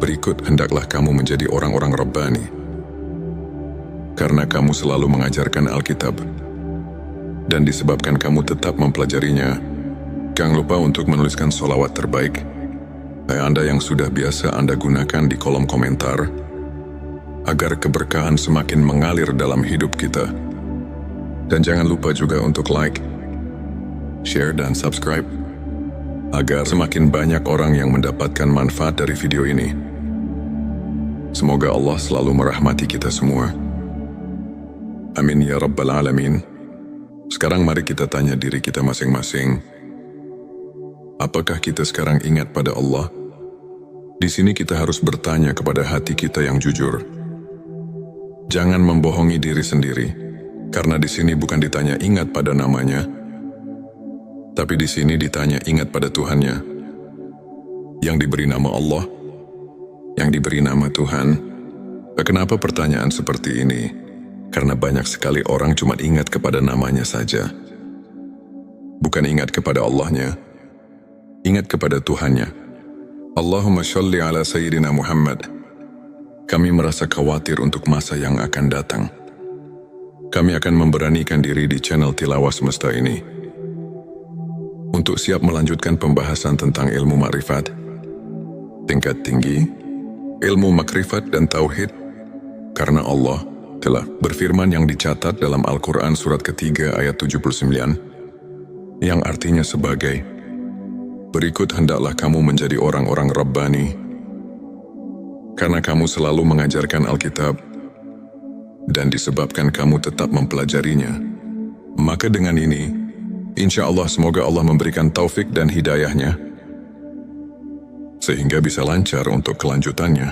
berikut, hendaklah kamu menjadi orang-orang Rabbani, karena kamu selalu mengajarkan Alkitab, dan disebabkan kamu tetap mempelajarinya, jangan lupa untuk menuliskan sholawat terbaik Anda yang sudah biasa Anda gunakan di kolom komentar, agar keberkahan semakin mengalir dalam hidup kita. Dan jangan lupa juga untuk like, share dan subscribe, agar semakin banyak orang yang mendapatkan manfaat dari video ini. Semoga Allah selalu merahmati kita semua. Amin ya Rabbal Alamin. Sekarang mari kita tanya diri kita masing-masing. Apakah kita sekarang ingat pada Allah? Di sini kita harus bertanya kepada hati kita yang jujur. Jangan membohongi diri sendiri, karena di sini bukan ditanya ingat pada namanya, tapi di sini ditanya ingat pada Tuhannya, yang diberi nama Allah, yang diberi nama Tuhan. Kenapa pertanyaan seperti ini? Karena banyak sekali orang cuma ingat kepada namanya saja, bukan ingat kepada Allahnya, ingat kepada Tuhannya. Allahumma sholli ala Sayyidina Muhammad. Kami merasa khawatir untuk masa yang akan datang. Kami akan memberanikan diri di channel Tilawah Semesta ini untuk siap melanjutkan pembahasan tentang ilmu makrifat tingkat tinggi, ilmu makrifat dan tauhid, Karena Allah telah berfirman yang dicatat dalam Al-Quran surat ketiga ayat 79, yang artinya sebagai, berikut hendaklah kamu menjadi orang-orang Rabbani, karena kamu selalu mengajarkan Alkitab, dan disebabkan kamu tetap mempelajarinya. Maka dengan ini, insya Allah semoga Allah memberikan taufik dan hidayahnya, sehingga bisa lancar untuk kelanjutannya,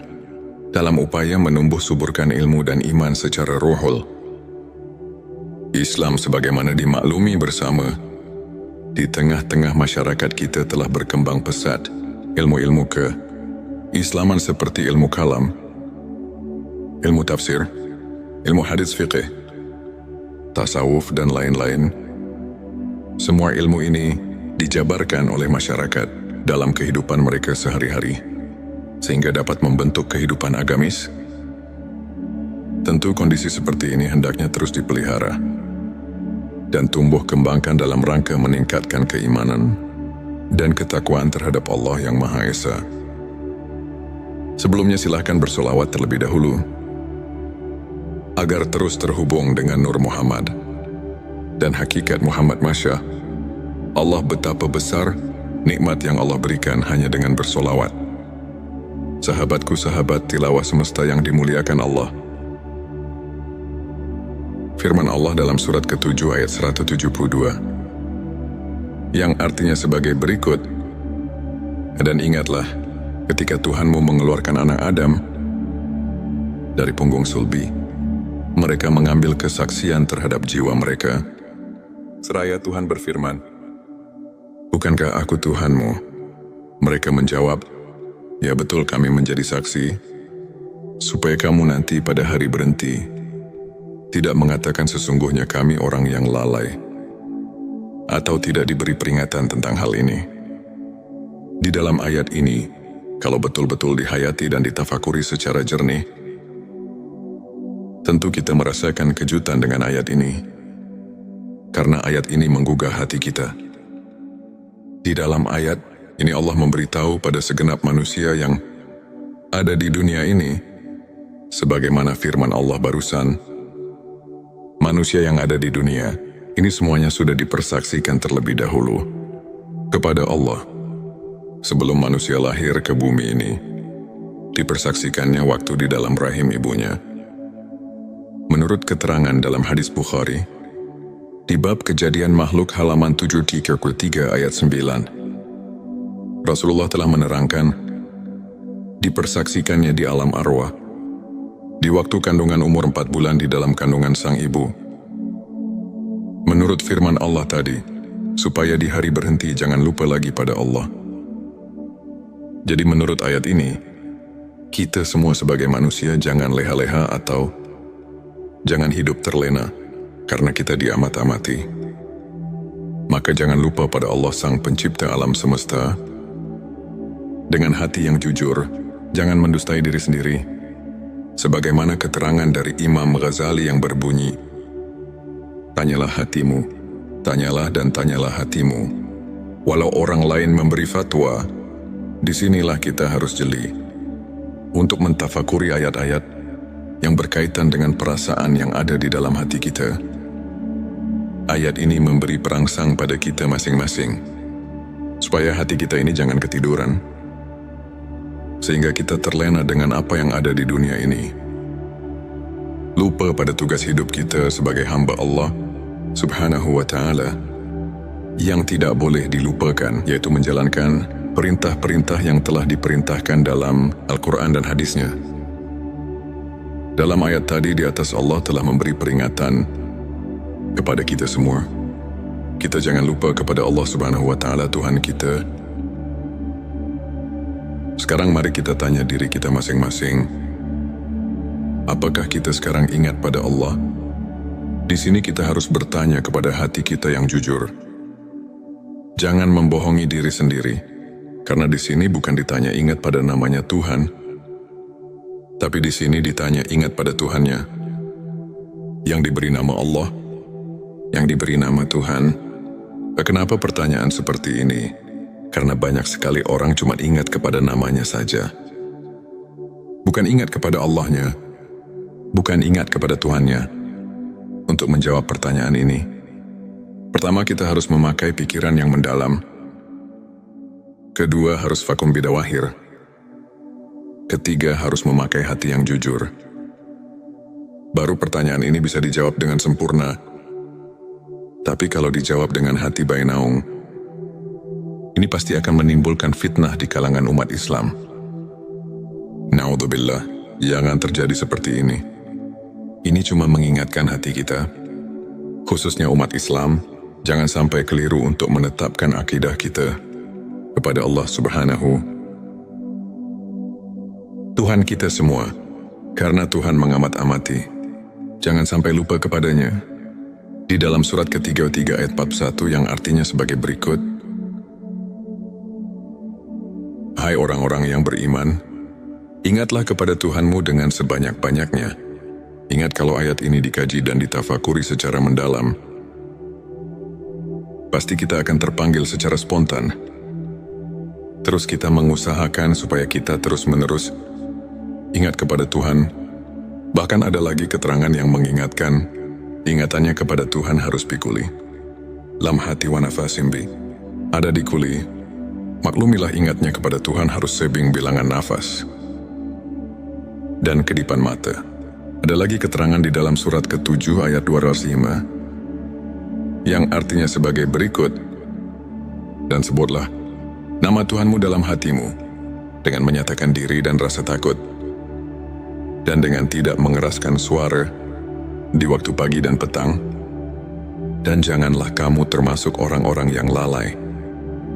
dalam upaya menumbuh suburkan ilmu dan iman secara ruhul. Islam sebagaimana dimaklumi bersama, di tengah-tengah masyarakat kita telah berkembang pesat ilmu-ilmu Islaman seperti ilmu kalam, ilmu tafsir, ilmu hadis fiqih, tasawuf dan lain-lain. Semua ilmu ini dijabarkan oleh masyarakat dalam kehidupan mereka sehari-hari, sehingga dapat membentuk kehidupan agamis. Tentu kondisi seperti ini hendaknya terus dipelihara dan tumbuh kembangkan dalam rangka meningkatkan keimanan dan ketakwaan terhadap Allah yang Maha Esa. Sebelumnya silahkan bersolawat terlebih dahulu, agar terus terhubung dengan Nur Muhammad dan hakikat Muhammad. Masya Allah, betapa besar nikmat yang Allah berikan hanya dengan bersolawat. Sahabatku, sahabat tilawah semesta yang dimuliakan Allah. Firman Allah dalam surat ke-7 ayat 172, yang artinya sebagai berikut, dan ingatlah ketika Tuhanmu mengeluarkan anak Adam dari punggung sulbi, mereka mengambil kesaksian terhadap jiwa mereka. Seraya Tuhan berfirman, bukankah aku Tuhanmu? Mereka menjawab, ya betul, kami menjadi saksi, supaya kamu nanti pada hari berhenti tidak mengatakan sesungguhnya kami orang yang lalai, atau tidak diberi peringatan tentang hal ini. Di dalam ayat ini, kalau betul-betul dihayati dan ditafakuri secara jernih, tentu kita merasakan kejutan dengan ayat ini, karena ayat ini menggugah hati kita. Di dalam ayat ini Allah memberitahu pada segenap manusia yang ada di dunia ini, sebagaimana firman Allah barusan, manusia yang ada di dunia ini semuanya sudah dipersaksikan terlebih dahulu kepada Allah. Sebelum manusia lahir ke bumi ini, dipersaksikannya waktu di dalam rahim ibunya. Menurut keterangan dalam hadis Bukhari, di bab kejadian makhluk halaman 733 ayat 9, Rasulullah telah menerangkan, dipersaksikannya di alam arwah, di waktu kandungan umur 4 bulan di dalam kandungan sang ibu. Menurut firman Allah tadi, supaya di hari berhenti jangan lupa lagi pada Allah. Jadi menurut ayat ini, kita semua sebagai manusia jangan leha-leha atau jangan hidup terlena karena kita diamat-amati. Maka jangan lupa pada Allah sang pencipta alam semesta. Dengan hati yang jujur, jangan mendustai diri sendiri. Sebagaimana keterangan dari Imam Ghazali yang berbunyi, tanyalah hatimu, tanyalah dan tanyalah hatimu. Walau orang lain memberi fatwa, disinilah kita harus jeli untuk mentafakuri ayat-ayat yang berkaitan dengan perasaan yang ada di dalam hati kita. Ayat ini memberi perangsang pada kita masing-masing, supaya hati kita ini jangan ketiduran, sehingga kita terlena dengan apa yang ada di dunia ini. Lupa pada tugas hidup kita sebagai hamba Allah Subhanahu wa ta'ala, yang tidak boleh dilupakan, yaitu menjalankan perintah-perintah yang telah diperintahkan dalam Al-Quran dan hadisnya. Dalam ayat tadi di atas Allah telah memberi peringatan kepada kita semua. Kita jangan lupa kepada Allah Subhanahu wa ta'ala, Tuhan kita. Sekarang mari kita tanya diri kita masing-masing, apakah kita sekarang ingat pada Allah? Di sini kita harus bertanya kepada hati kita yang jujur. Jangan membohongi diri sendiri, karena di sini bukan ditanya ingat pada namanya Tuhan, tapi di sini ditanya ingat pada Tuhannya, yang diberi nama Allah, yang diberi nama Tuhan. Kenapa pertanyaan seperti ini? Karena banyak sekali orang cuma ingat kepada namanya saja, bukan ingat kepada Allahnya. bukan ingat kepada Tuhannya. Untuk menjawab pertanyaan ini, pertama kita harus memakai pikiran yang mendalam. Kedua harus vakum bidawahir. Ketiga harus memakai hati yang jujur. Baru pertanyaan ini bisa dijawab dengan sempurna. Tapi kalau dijawab dengan hati bainaung, ini pasti akan menimbulkan fitnah di kalangan umat Islam. Naudzubillah, jangan terjadi seperti ini. Ini cuma mengingatkan hati kita, khususnya umat Islam, jangan sampai keliru untuk menetapkan akidah kita kepada Allah Subhanahu. Tuhan kita semua, karena Tuhan mengamat-amati. Jangan sampai lupa kepadanya. Di dalam surat ke-33 ayat 41 yang artinya sebagai berikut, Hai orang-orang yang beriman, ingatlah kepada Tuhanmu dengan sebanyak-banyaknya. Ingat kalau ayat ini dikaji dan ditafakuri secara mendalam, pasti kita akan terpanggil secara spontan. Terus kita mengusahakan supaya kita terus-menerus ingat kepada Tuhan. Bahkan ada lagi keterangan yang mengingatkan, ingatannya kepada Tuhan harus bikuli. Lam hati wa nafasimbi. Ada di kuli. Maklumilah ingatnya kepada Tuhan harus sebing bilangan nafas. Dan kedipan mata. Ada lagi keterangan di dalam surat ke-7 ayat 205 yang artinya sebagai berikut, dan sebutlah nama Tuhanmu dalam hatimu dengan menyatakan diri dan rasa takut, dan dengan tidak mengeraskan suara di waktu pagi dan petang, dan janganlah kamu termasuk orang-orang yang lalai.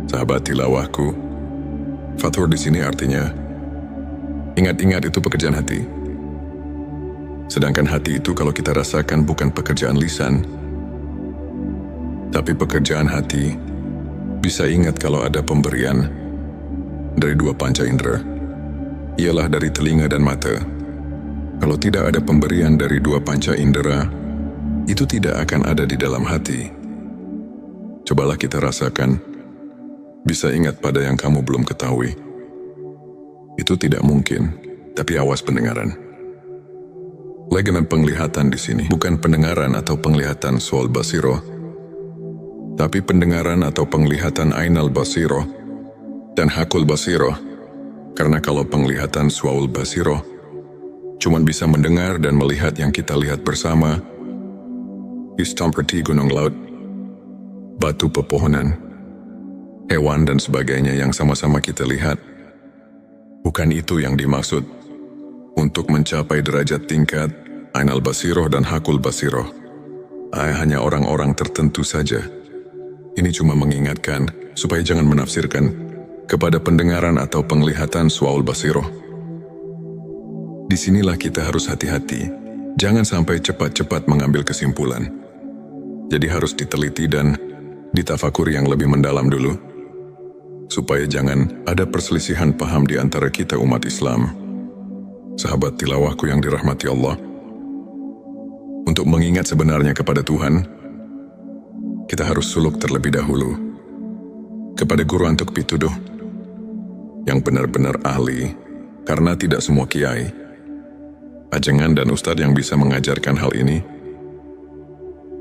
Sahabat tilawahku, fathur di sini artinya ingat-ingat itu pekerjaan hati. Sedangkan hati itu kalau kita rasakan bukan pekerjaan lisan, tapi pekerjaan hati bisa ingat kalau ada pemberian dari dua panca indera, ialah dari telinga dan mata. Kalau tidak ada pemberian dari dua panca indera, itu tidak akan ada di dalam hati. Cobalah kita rasakan, bisa ingat pada yang kamu belum ketahui. Itu tidak mungkin, tapi awas pendengaran. Legenan penglihatan di sini bukan pendengaran atau penglihatan sual basiro, tapi pendengaran atau penglihatan ainal basiro dan hakul basiro. Karena kalau penglihatan sual basiro cuman bisa mendengar dan melihat yang kita lihat bersama, seperti gunung laut, batu pepohonan, hewan dan sebagainya yang sama-sama kita lihat. Bukan itu yang dimaksud. Untuk mencapai derajat tingkat ainal basiroh dan hakul basiroh, hanya orang-orang tertentu saja. Ini cuma mengingatkan supaya jangan menafsirkan kepada pendengaran atau penglihatan suaul basiroh. Disinilah kita harus hati-hati, jangan sampai cepat-cepat mengambil kesimpulan. Jadi harus diteliti dan ditafakuri yang lebih mendalam dulu, supaya jangan ada perselisihan paham di antara kita umat Islam. Sahabat tilawahku yang dirahmati Allah, untuk mengingat sebenarnya kepada Tuhan, kita harus suluk terlebih dahulu kepada guru antuk pituduh yang benar-benar ahli, karena tidak semua kiai, ajengan dan ustadz yang bisa mengajarkan hal ini.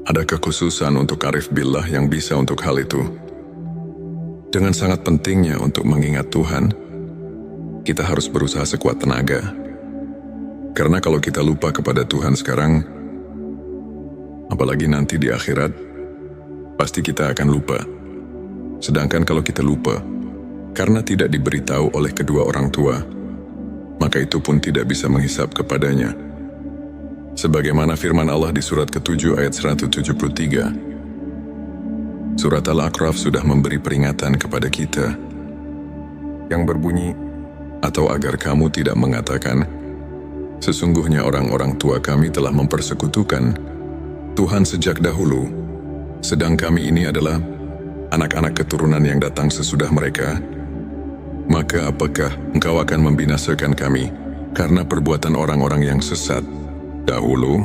Ada kekhususan untuk arif billah yang bisa untuk hal itu. Dengan sangat pentingnya untuk mengingat Tuhan, kita harus berusaha sekuat tenaga. Karena kalau kita lupa kepada Tuhan sekarang, apalagi nanti di akhirat, pasti kita akan lupa. Sedangkan kalau kita lupa, karena tidak diberitahu oleh kedua orang tua, maka itu pun tidak bisa menghisap kepadanya. Sebagaimana firman Allah di surat ke-7 ayat 173. Surat Al-A'raf sudah memberi peringatan kepada kita yang berbunyi, atau agar kamu tidak mengatakan, sesungguhnya orang-orang tua kami telah mempersekutukan Tuhan sejak dahulu, sedang kami ini adalah anak-anak keturunan yang datang sesudah mereka. Maka apakah engkau akan membinasakan kami karena perbuatan orang-orang yang sesat dahulu?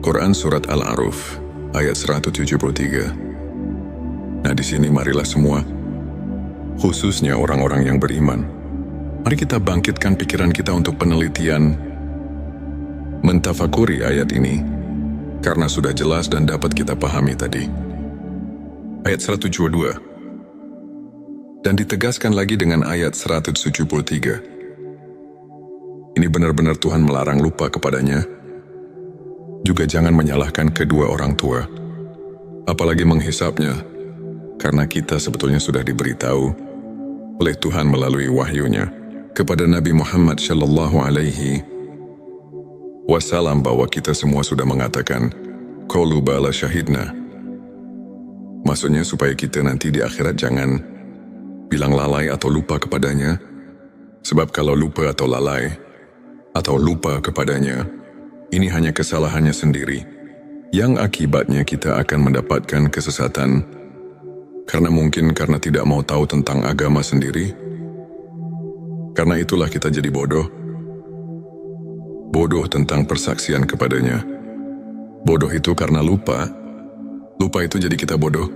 Quran Surat Al-A'raf ayat 173. Nah, di sini marilah semua, khususnya orang-orang yang beriman, mari kita bangkitkan pikiran kita untuk penelitian, mentafakuri ayat ini karena sudah jelas dan dapat kita pahami tadi. Ayat 172. Dan ditegaskan lagi dengan ayat 173. Ini benar-benar Tuhan melarang lupa kepadanya. Juga jangan menyalahkan kedua orang tua, apalagi menghisapnya, karena kita sebetulnya sudah diberitahu oleh Tuhan melalui wahyunya kepada Nabi Muhammad Shallallahu Alaihi Wasallam bahwa kita semua sudah mengatakan qaulu bala syahidna. Maksudnya supaya kita nanti di akhirat jangan bilang lalai atau lupa kepadanya, sebab kalau lupa atau lalai atau lupa kepadanya, ini hanya kesalahannya sendiri, yang akibatnya kita akan mendapatkan kesesatan, karena tidak mau tahu tentang agama sendiri. Karena itulah kita jadi bodoh. Bodoh tentang persaksian kepadanya. Bodoh itu karena lupa. Lupa itu jadi kita bodoh.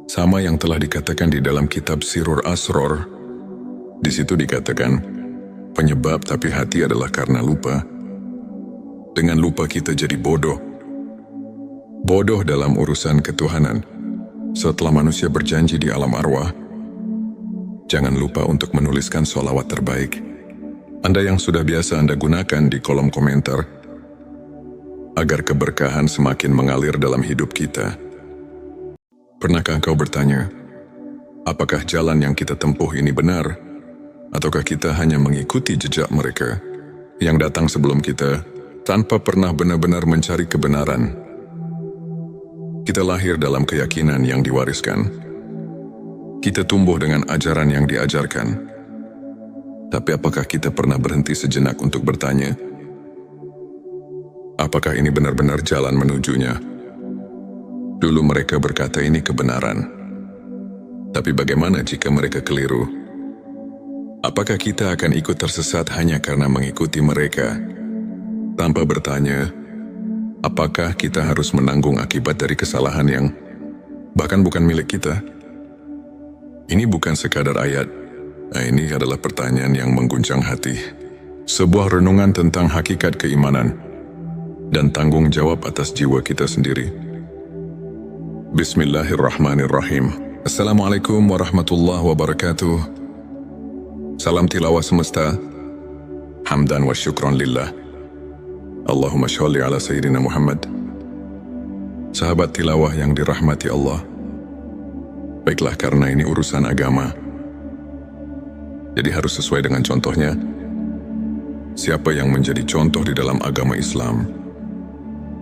Sama yang telah dikatakan di dalam kitab Sirur Asror. Di situ dikatakan, penyebab tapi hati adalah karena lupa. Dengan lupa kita jadi bodoh. Bodoh dalam urusan ketuhanan. Setelah manusia berjanji di alam arwah, jangan lupa untuk menuliskan sholawat terbaik Anda yang sudah biasa Anda gunakan di kolom komentar, agar keberkahan semakin mengalir dalam hidup kita. Pernahkah engkau bertanya, apakah jalan yang kita tempuh ini benar? Ataukah kita hanya mengikuti jejak mereka yang datang sebelum kita tanpa pernah benar-benar mencari kebenaran? Kita lahir dalam keyakinan yang diwariskan. Kita tumbuh dengan ajaran yang diajarkan. Tapi apakah kita pernah berhenti sejenak untuk bertanya, apakah ini benar-benar jalan menujunya? Dulu mereka berkata ini kebenaran. Tapi bagaimana jika mereka keliru? Apakah kita akan ikut tersesat hanya karena mengikuti mereka, tanpa bertanya, apakah kita harus menanggung akibat dari kesalahan yang bahkan bukan milik kita? Ini bukan sekadar ayat. Ini adalah pertanyaan yang mengguncang hati. Sebuah renungan tentang hakikat keimanan dan tanggung jawab atas jiwa kita sendiri. Bismillahirrahmanirrahim. Assalamualaikum warahmatullahi wabarakatuh. Salam tilawah semesta. Hamdan wa syukron lillah. Allahumma sholli ala Sayyidina Muhammad. Sahabat tilawah yang dirahmati Allah, baiklah karena ini urusan agama, jadi harus sesuai dengan contohnya. Siapa yang menjadi contoh di dalam agama Islam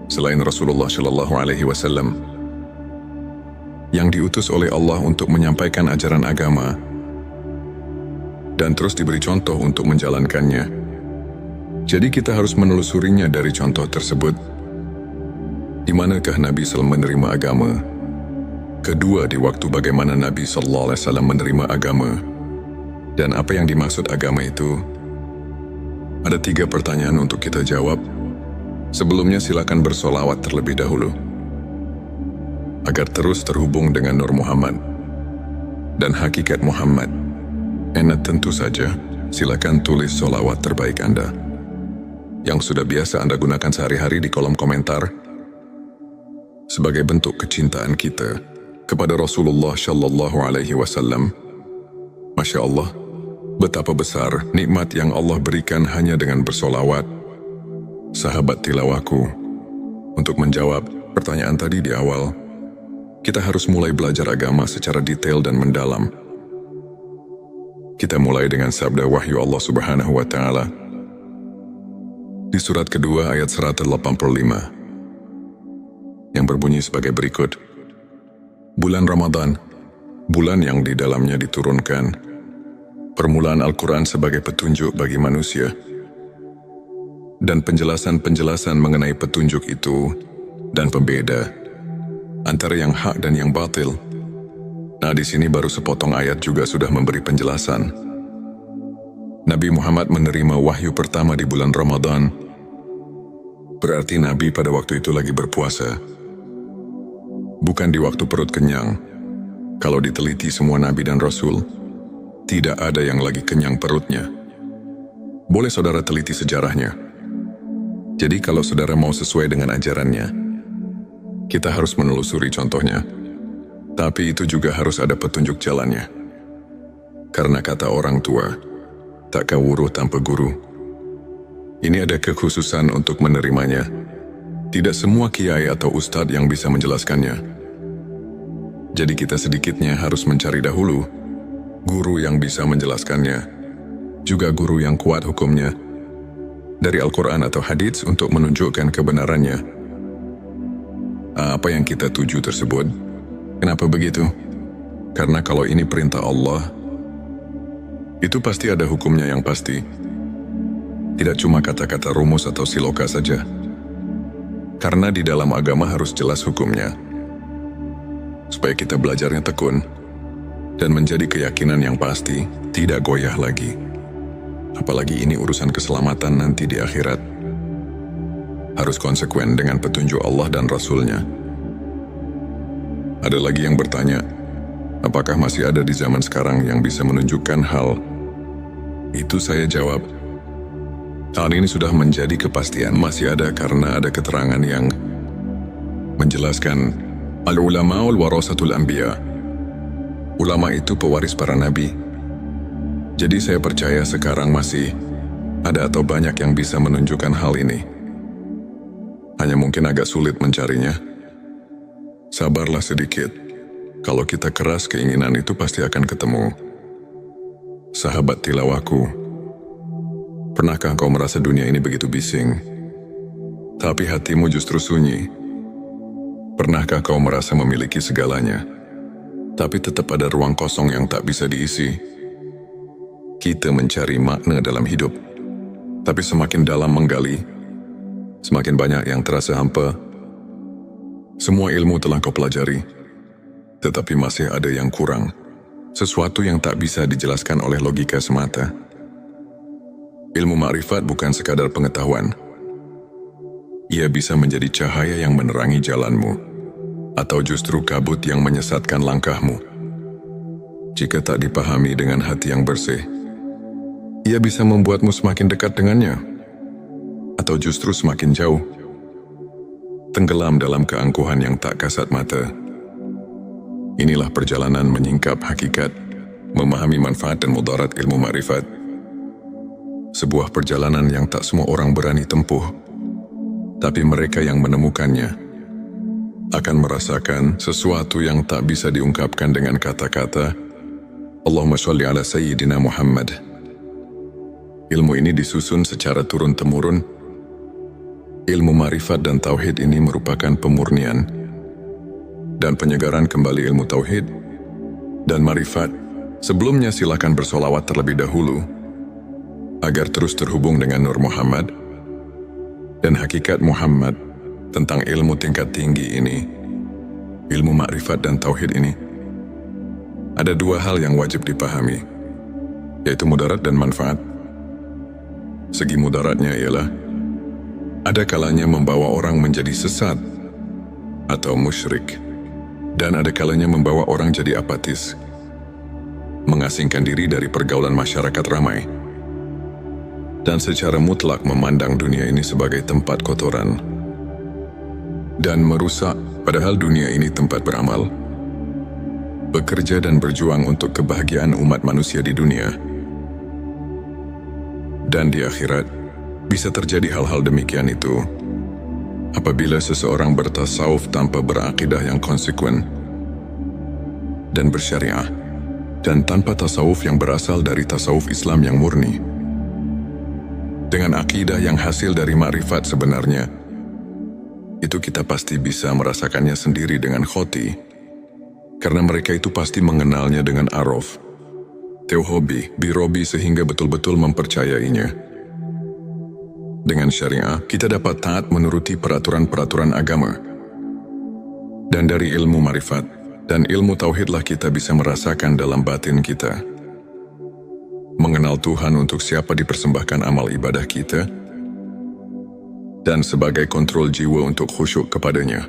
selain Rasulullah Shallallahu Alaihi Wasallam yang diutus oleh Allah untuk menyampaikan ajaran agama dan terus diberi contoh untuk menjalankannya? Jadi kita harus menelusurinya dari contoh tersebut. Di manakah Nabi SAW menerima agama? Kedua, di waktu bagaimana Nabi SAW menerima agama? Dan apa yang dimaksud agama itu? Ada 3 pertanyaan untuk kita jawab. Sebelumnya silakan bersolawat terlebih dahulu, agar terus terhubung dengan Nur Muhammad dan hakikat Muhammad. Tentu saja, silakan tulis solawat terbaik Anda yang sudah biasa Anda gunakan sehari-hari di kolom komentar, sebagai bentuk kecintaan kita kepada Rasulullah Shallallahu Alaihi Wasallam. Masya Allah, betapa besar nikmat yang Allah berikan hanya dengan bersolawat. Sahabat tilawahku, untuk menjawab pertanyaan tadi di awal, kita harus mulai belajar agama secara detail dan mendalam. Kita mulai dengan sabda wahyu Allah Subhanahu wa Ta'ala di surat kedua ayat 185 yang berbunyi sebagai berikut. Bulan Ramadan, bulan yang di dalamnya diturunkan permulaan Al-Quran sebagai petunjuk bagi manusia, dan penjelasan-penjelasan mengenai petunjuk itu dan pembeda antara yang hak dan yang batil. Nah, di sini baru sepotong ayat juga sudah memberi penjelasan. Nabi Muhammad menerima wahyu pertama di bulan Ramadan. Berarti Nabi pada waktu itu lagi berpuasa. Bukan di waktu perut kenyang. Kalau diteliti semua Nabi dan Rasul, tidak ada yang lagi kenyang perutnya. Boleh saudara teliti sejarahnya. Jadi kalau saudara mau sesuai dengan ajarannya, kita harus menelusuri contohnya. Tapi itu juga harus ada petunjuk jalannya. Karena kata orang tua, tak kawuruh tanpa guru. Ini ada kekhususan untuk menerimanya. Tidak semua kiai atau ustadz yang bisa menjelaskannya. Jadi kita sedikitnya harus mencari dahulu guru yang bisa menjelaskannya, juga guru yang kuat hukumnya dari Al-Quran atau hadits untuk menunjukkan kebenarannya. Apa yang kita tuju tersebut? Kenapa begitu? Karena kalau ini perintah Allah, itu pasti ada hukumnya yang pasti. Tidak cuma kata-kata rumus atau siloka saja. Karena di dalam agama harus jelas hukumnya. Supaya kita belajarnya tekun dan menjadi keyakinan yang pasti, tidak goyah lagi. Apalagi ini urusan keselamatan nanti di akhirat. Harus konsekuen dengan petunjuk Allah dan Rasul-Nya. Ada lagi yang bertanya, apakah masih ada di zaman sekarang yang bisa menunjukkan hal itu? Saya jawab, hal ini sudah menjadi kepastian. Masih ada karena ada keterangan yang menjelaskan al-ulama'ul warasatul anbiya. Ulama itu pewaris para nabi. Jadi saya percaya sekarang masih ada atau banyak yang bisa menunjukkan hal ini. Hanya mungkin agak sulit mencarinya. Sabarlah sedikit. Kalau kita keras keinginan itu pasti akan ketemu. Sahabat tilawahku, pernahkah kau merasa dunia ini begitu bising, tapi hatimu justru sunyi? Pernahkah kau merasa memiliki segalanya, tapi tetap ada ruang kosong yang tak bisa diisi? Kita mencari makna dalam hidup, tapi semakin dalam menggali, semakin banyak yang terasa hampa. Semua ilmu telah kau pelajari, tetapi masih ada yang kurang. Sesuatu yang tak bisa dijelaskan oleh logika semata. Ilmu ma'rifat bukan sekadar pengetahuan. Ia bisa menjadi cahaya yang menerangi jalanmu, atau justru kabut yang menyesatkan langkahmu. Jika tak dipahami dengan hati yang bersih, ia bisa membuatmu semakin dekat dengannya, atau justru semakin jauh, tenggelam dalam keangkuhan yang tak kasat mata. Inilah perjalanan menyingkap hakikat, memahami manfaat dan mudarat ilmu ma'rifat. Sebuah perjalanan yang tak semua orang berani tempuh, tapi mereka yang menemukannya akan merasakan sesuatu yang tak bisa diungkapkan dengan kata-kata. Allahumma sholli ala Sayyidina Muhammad. Ilmu ini disusun secara turun-temurun. Ilmu ma'rifat dan tauhid ini merupakan pemurnian dan penyegaran kembali ilmu tauhid dan ma'rifat. Sebelumnya silakan bersolawat terlebih dahulu agar terus terhubung dengan Nur Muhammad dan hakikat Muhammad tentang ilmu tingkat tinggi ini, ilmu ma'rifat dan tauhid ini. Ada dua hal yang wajib dipahami, yaitu mudarat dan manfaat. Segi mudaratnya ialah ada kalanya membawa orang menjadi sesat atau musyrik, dan ada kalanya membawa orang jadi apatis, mengasingkan diri dari pergaulan masyarakat ramai, dan secara mutlak memandang dunia ini sebagai tempat kotoran dan merusak, padahal dunia ini tempat beramal, bekerja dan berjuang untuk kebahagiaan umat manusia di dunia. Dan di akhirat, bisa terjadi hal-hal demikian itu apabila seseorang bertasawuf tanpa berakidah yang konsekuen dan bersyariah, dan tanpa tasawuf yang berasal dari tasawuf Islam yang murni. Dengan akidah yang hasil dari ma'rifat sebenarnya, itu kita pasti bisa merasakannya sendiri dengan khoti, karena mereka itu pasti mengenalnya dengan araf, tauhobi, birobi, sehingga betul-betul mempercayainya. Dengan syariah, kita dapat taat menuruti peraturan-peraturan agama. Dan dari ilmu ma'rifat dan ilmu tauhidlah kita bisa merasakan dalam batin kita, mengenal Tuhan untuk siapa dipersembahkan amal ibadah kita, dan sebagai kontrol jiwa untuk khusyuk kepadanya.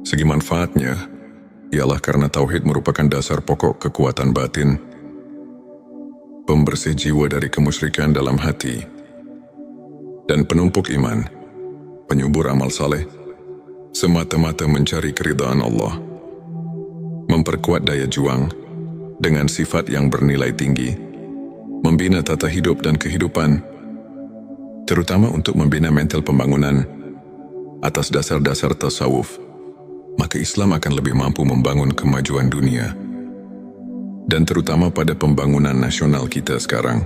Segi manfaatnya ialah karena tauhid merupakan dasar pokok kekuatan batin, pembersih jiwa dari kemusyrikan dalam hati, dan penumpuk iman. penyubur amal saleh, semata-mata mencari keridhaan Allah, memperkuat daya juang dengan sifat yang bernilai tinggi, membina tata hidup dan kehidupan, terutama untuk membina mental pembangunan atas dasar-dasar tasawuf, maka Islam akan lebih mampu membangun kemajuan dunia, dan terutama pada pembangunan nasional kita sekarang.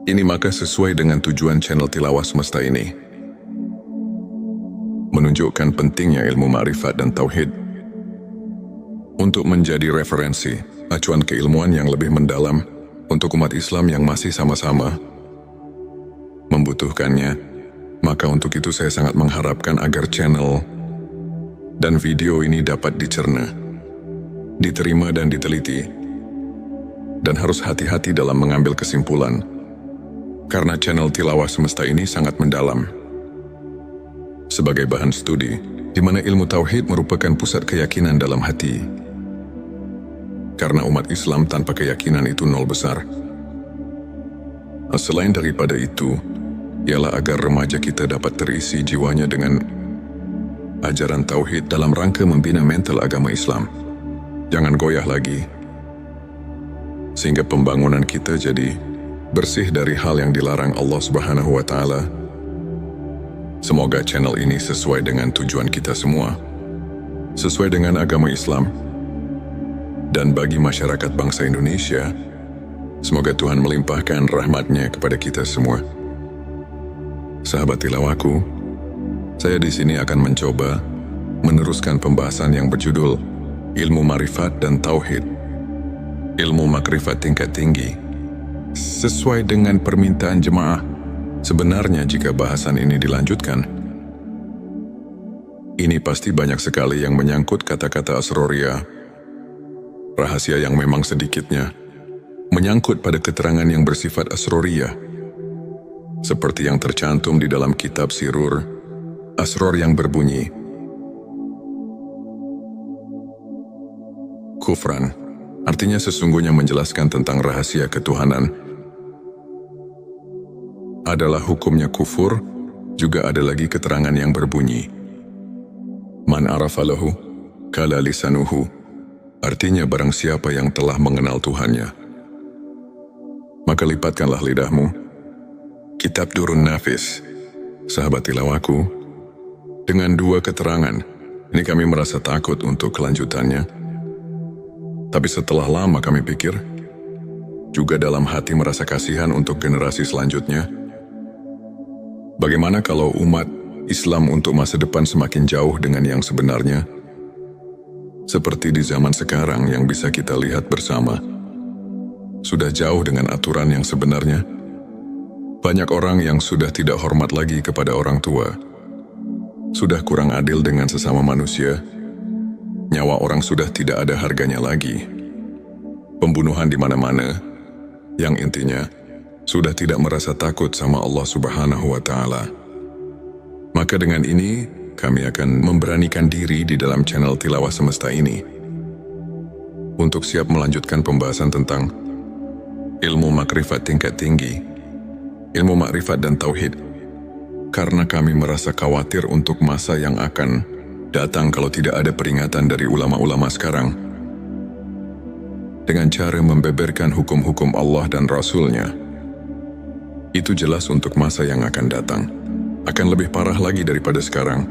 Ini maka sesuai dengan tujuan channel Tilawah Semesta ini, menunjukkan pentingnya ilmu ma'rifat dan tauhid untuk menjadi referensi, acuan keilmuan yang lebih mendalam untuk umat Islam yang masih sama-sama membutuhkannya. Maka untuk itu saya sangat mengharapkan agar channel dan video ini dapat dicerna, diterima dan diteliti, dan harus hati-hati dalam mengambil kesimpulan, karena channel Tilawah Semesta ini sangat mendalam sebagai bahan studi, di mana ilmu tauhid merupakan pusat keyakinan dalam hati. Karena umat Islam tanpa keyakinan itu nol besar. Selain daripada itu, ialah agar remaja kita dapat terisi jiwanya dengan ajaran tauhid dalam rangka membina mental agama Islam. Jangan goyah lagi, sehingga pembangunan kita jadi bersih dari hal yang dilarang Allah Subhanahu wa Ta'ala. Semoga channel ini sesuai dengan tujuan kita semua, sesuai dengan agama Islam, dan bagi masyarakat bangsa Indonesia, semoga Tuhan melimpahkan rahmat-Nya kepada kita semua. Sahabat tilawahku, saya di sini akan mencoba meneruskan pembahasan yang berjudul Ilmu Ma'rifat dan Tauhid, ilmu makrifat tingkat tinggi. Sesuai dengan permintaan jemaah, sebenarnya jika bahasan ini dilanjutkan, ini pasti banyak sekali yang menyangkut kata-kata asroria, rahasia yang memang sedikitnya menyangkut pada keterangan yang bersifat asroria, seperti yang tercantum di dalam kitab Sirur Asror yang berbunyi, kufran, artinya sesungguhnya menjelaskan tentang rahasia ketuhanan, adalah hukumnya kufur. Juga ada lagi keterangan yang berbunyi, man arafalahu kala lisanuhu, artinya barang siapa yang telah mengenal Tuhannya, maka lipatkanlah lidahmu. Kitab Durun Nafis. Sahabat tilawahku, dengan dua keterangan ini kami merasa takut untuk kelanjutannya. Tapi setelah lama kami pikir, juga dalam hati merasa kasihan untuk generasi selanjutnya. Bagaimana kalau umat Islam untuk masa depan semakin jauh dengan yang sebenarnya? Seperti di zaman sekarang yang bisa kita lihat bersama, sudah jauh dengan aturan yang sebenarnya. Banyak orang yang sudah tidak hormat lagi kepada orang tua, sudah kurang adil dengan sesama manusia, nyawa orang sudah tidak ada harganya lagi, pembunuhan di mana-mana, yang intinya sudah tidak merasa takut sama Allah Subhanahu wa Ta'ala. Maka dengan ini, kami akan memberanikan diri di dalam channel Tilawah Semesta ini untuk siap melanjutkan pembahasan tentang ilmu makrifat tingkat tinggi, ilmu makrifat dan tauhid, karena kami merasa khawatir untuk masa yang akan datang kalau tidak ada peringatan dari ulama-ulama sekarang dengan cara membeberkan hukum-hukum Allah dan Rasul-Nya. Itu jelas untuk masa yang akan datang akan lebih parah lagi daripada sekarang.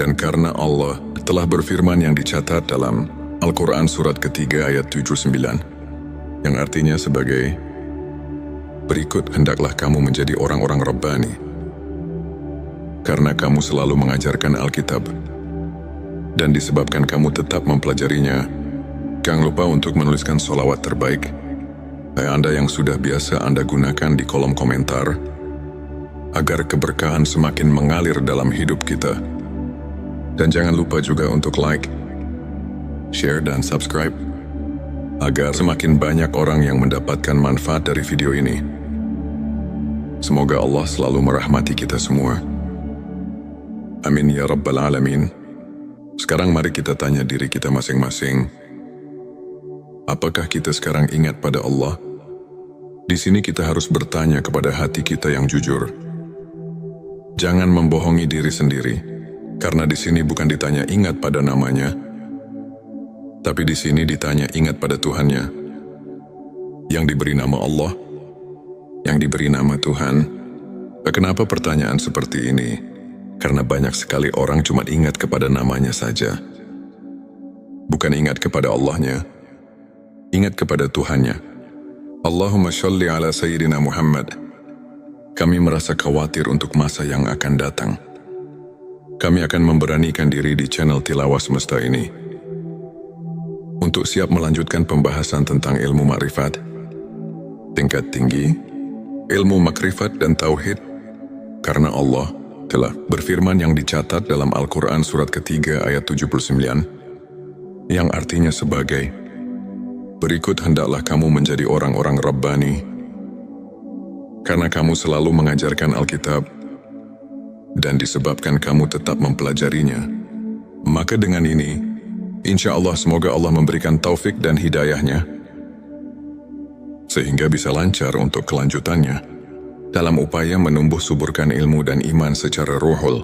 Dan karena Allah telah berfirman yang dicatat dalam Al-Quran surat ketiga ayat 79, yang artinya sebagai berikut, hendaklah kamu menjadi orang-orang Rabbani, karena kamu selalu mengajarkan Alkitab, dan disebabkan kamu tetap mempelajarinya, jangan lupa untuk menuliskan sholawat terbaik. Anda yang sudah biasa Anda gunakan di kolom komentar, agar keberkahan semakin mengalir dalam hidup kita. Dan jangan lupa juga untuk like, share dan subscribe, agar semakin banyak orang yang mendapatkan manfaat dari video ini. Semoga Allah selalu merahmati kita semua. Amin ya Rabbal Alamin. Sekarang mari kita tanya diri kita masing-masing, apakah kita sekarang ingat pada Allah? Di sini kita harus bertanya kepada hati kita yang jujur. Jangan membohongi diri sendiri, karena di sini bukan ditanya ingat pada namanya, tapi di sini ditanya ingat pada Tuhannya, yang diberi nama Allah, yang diberi nama Tuhan. Kenapa pertanyaan seperti ini? Karena banyak sekali orang cuma ingat kepada namanya saja. Bukan ingat kepada Allahnya, ingat kepada Tuhannya. Allahumma sholli ala Sayyidina Muhammad. Kami merasa khawatir untuk masa yang akan datang. Kami akan memberanikan diri di channel Tilawah Semesta ini untuk siap melanjutkan pembahasan tentang ilmu makrifat, tingkat tinggi, ilmu makrifat dan tauhid, karena Allah telah berfirman yang dicatat dalam Al-Quran surat ketiga ayat 79, yang artinya sebagai, berikut hendaklah kamu menjadi orang-orang Rabbani, karena kamu selalu mengajarkan Alkitab, dan disebabkan kamu tetap mempelajarinya. Maka dengan ini, insya Allah semoga Allah memberikan taufik dan hidayahnya, sehingga bisa lancar untuk kelanjutannya, dalam upaya menumbuh suburkan ilmu dan iman secara ruhul.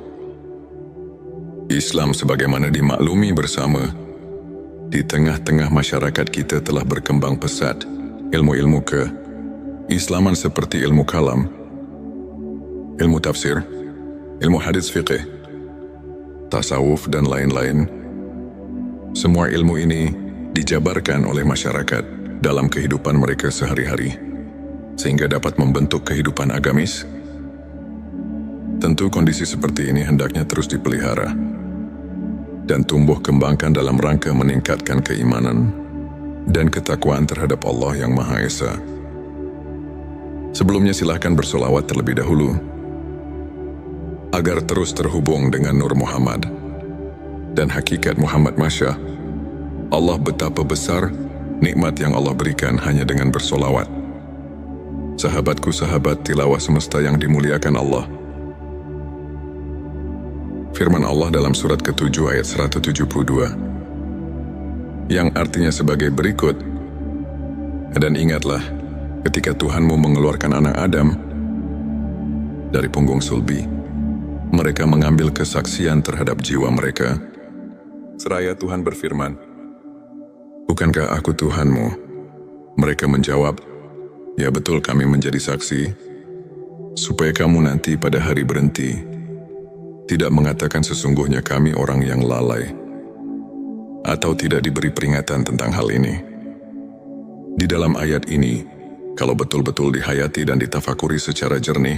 Islam sebagaimana dimaklumi bersama, di tengah-tengah masyarakat kita telah berkembang pesat ilmu-ilmu Islaman seperti ilmu kalam, ilmu tafsir, ilmu hadis fiqih, tasawuf dan lain-lain. Semua ilmu ini dijabarkan oleh masyarakat dalam kehidupan mereka sehari-hari, sehingga dapat membentuk kehidupan agamis. Tentu kondisi seperti ini hendaknya terus dipelihara dan tumbuh kembangkan dalam rangka meningkatkan keimanan dan ketakwaan terhadap Allah yang Maha Esa. Sebelumnya silahkan bersolawat terlebih dahulu, agar terus terhubung dengan Nur Muhammad dan hakikat Muhammad. Masya Allah, betapa besar nikmat yang Allah berikan hanya dengan bersolawat. Sahabatku, sahabat Tilawah Semesta yang dimuliakan Allah, firman Allah dalam surat ke-7 ayat 172, yang artinya sebagai berikut, dan ingatlah ketika Tuhanmu mengeluarkan anak Adam dari punggung sulbi, mereka mengambil kesaksian terhadap jiwa mereka. Seraya Tuhan berfirman, bukankah aku Tuhanmu? Mereka menjawab, ya betul, kami menjadi saksi, supaya kamu nanti pada hari berhenti tidak mengatakan sesungguhnya kami orang yang lalai, atau tidak diberi peringatan tentang hal ini. Di dalam ayat ini, kalau betul-betul dihayati dan ditafakuri secara jernih,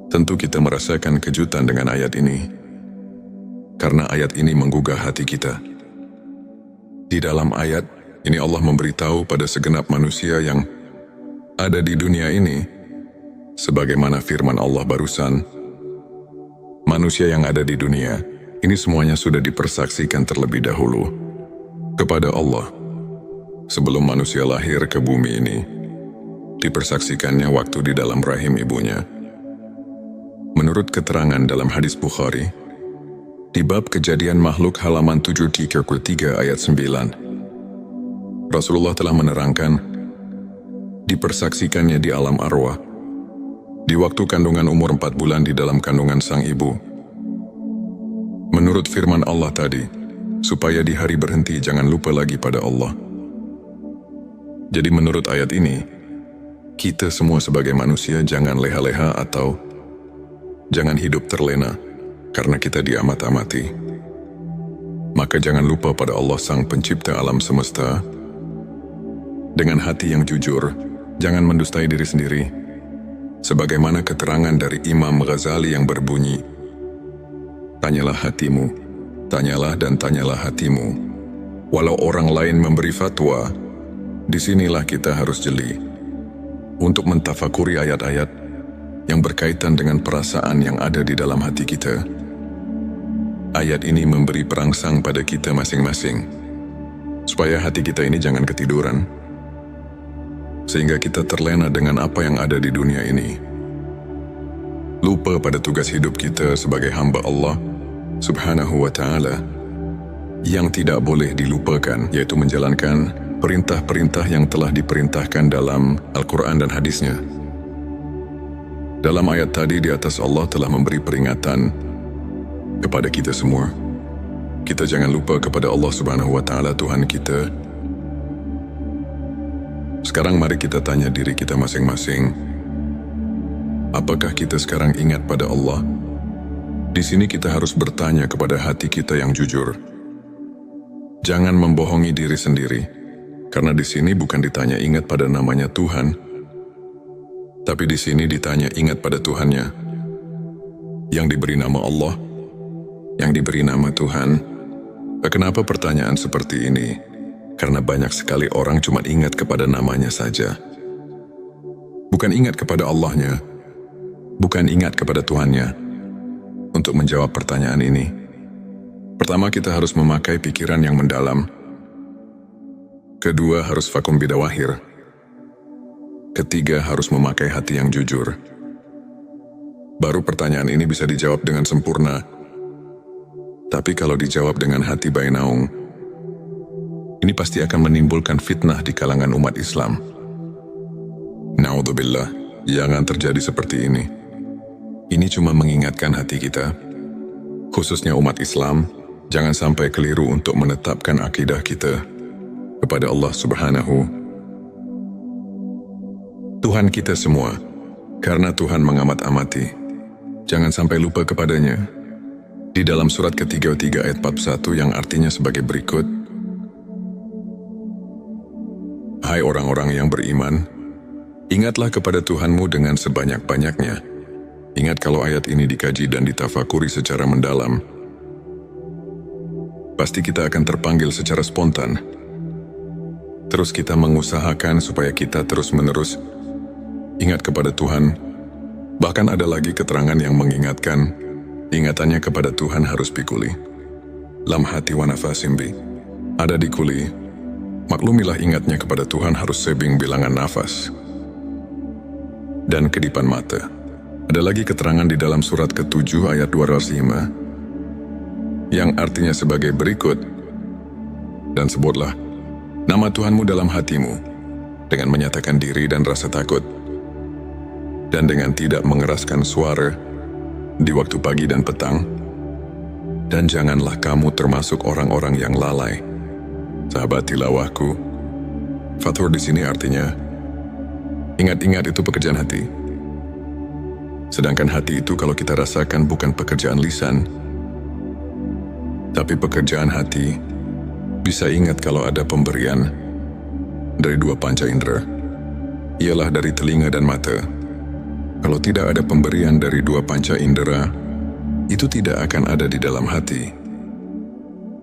tentu kita merasakan kejutan dengan ayat ini, karena ayat ini menggugah hati kita. Di dalam ayat ini Allah memberitahu pada segenap manusia yang ada di dunia ini, sebagaimana firman Allah barusan, manusia yang ada di dunia ini semuanya sudah dipersaksikan terlebih dahulu kepada Allah. Sebelum manusia lahir ke bumi ini, dipersaksikannya waktu di dalam rahim ibunya. Menurut keterangan dalam hadis Bukhari, di bab kejadian makhluk halaman 733 ayat 9, Rasulullah telah menerangkan, dipersaksikannya di alam arwah, di waktu kandungan umur 4 bulan di dalam kandungan sang ibu. Menurut firman Allah tadi, supaya di hari berhenti jangan lupa lagi pada Allah. Jadi menurut ayat ini, kita semua sebagai manusia jangan leha-leha atau jangan hidup terlena karena kita diamat-amati. Maka jangan lupa pada Allah Sang Pencipta alam semesta. Dengan hati yang jujur, jangan mendustai diri sendiri. Sebagaimana keterangan dari Imam Ghazali yang berbunyi, tanyalah hatimu, tanyalah dan tanyalah hatimu. Walau orang lain memberi fatwa, disinilah kita harus jeli untuk mentafakuri ayat-ayat yang berkaitan dengan perasaan yang ada di dalam hati kita. Ayat ini memberi perangsang pada kita masing-masing, supaya hati kita ini jangan ketiduran, sehingga kita terlena dengan apa yang ada di dunia ini. Lupa pada tugas hidup kita sebagai hamba Allah Subhanahu wa Ta'ala, yang tidak boleh dilupakan, yaitu menjalankan perintah-perintah yang telah diperintahkan dalam Al-Quran dan hadisnya. Dalam ayat tadi di atas Allah telah memberi peringatan kepada kita semua. Kita jangan lupa kepada Allah Subhanahu wa Ta'ala, Tuhan kita. Sekarang mari kita tanya diri kita masing-masing. Apakah kita sekarang ingat pada Allah? Di sini kita harus bertanya kepada hati kita yang jujur. Jangan membohongi diri sendiri, karena di sini bukan ditanya ingat pada namanya Tuhan, tapi di sini ditanya ingat pada Tuhannya, yang diberi nama Allah, yang diberi nama Tuhan. Kenapa pertanyaan seperti ini? Karena banyak sekali orang cuma ingat kepada namanya saja. Bukan ingat kepada Allahnya, bukan ingat kepada Tuhannya. Untuk menjawab pertanyaan ini, pertama kita harus memakai pikiran yang mendalam. Kedua, harus vakum bidawahir. Ketiga, harus memakai hati yang jujur. Baru pertanyaan ini bisa dijawab dengan sempurna. Tapi kalau dijawab dengan hati bainaung, ini pasti akan menimbulkan fitnah di kalangan umat Islam. Na'udzubillah, jangan terjadi seperti ini. Ini cuma mengingatkan hati kita, khususnya umat Islam, jangan sampai keliru untuk menetapkan akidah kita kepada Allah Subhanahu Tuhan kita semua, karena Tuhan mengamat-amati. Jangan sampai lupa kepadanya. Di dalam surat ke-33 ayat 41 yang artinya sebagai berikut. Hai orang-orang yang beriman, ingatlah kepada Tuhanmu dengan sebanyak-banyaknya. Ingat kalau ayat ini dikaji dan ditafakuri secara mendalam, pasti kita akan terpanggil secara spontan. Terus kita mengusahakan supaya kita terus-menerus ingat kepada Tuhan. Bahkan ada lagi keterangan yang mengingatkan, ingatannya kepada Tuhan harus pikuli. Lam hati wa nafasim bi. Ada di kuli. Maklumilah ingatnya kepada Tuhan harus sebing bilangan nafas. Dan kedipan mata. Ada lagi keterangan di dalam surat ke-7 ayat 205 yang artinya sebagai berikut. Dan sebutlah nama Tuhanmu dalam hatimu dengan menyatakan diri dan rasa takut, dan dengan tidak mengeraskan suara di waktu pagi dan petang, dan janganlah kamu termasuk orang-orang yang lalai. Sahabat tilawahku, fathur di sini artinya ingat-ingat itu pekerjaan hati. Sedangkan hati itu kalau kita rasakan bukan pekerjaan lisan, tapi pekerjaan hati. Bisa ingat kalau ada pemberian dari dua panca indera, ialah dari telinga dan mata. Kalau tidak ada pemberian dari dua panca indera, itu tidak akan ada di dalam hati.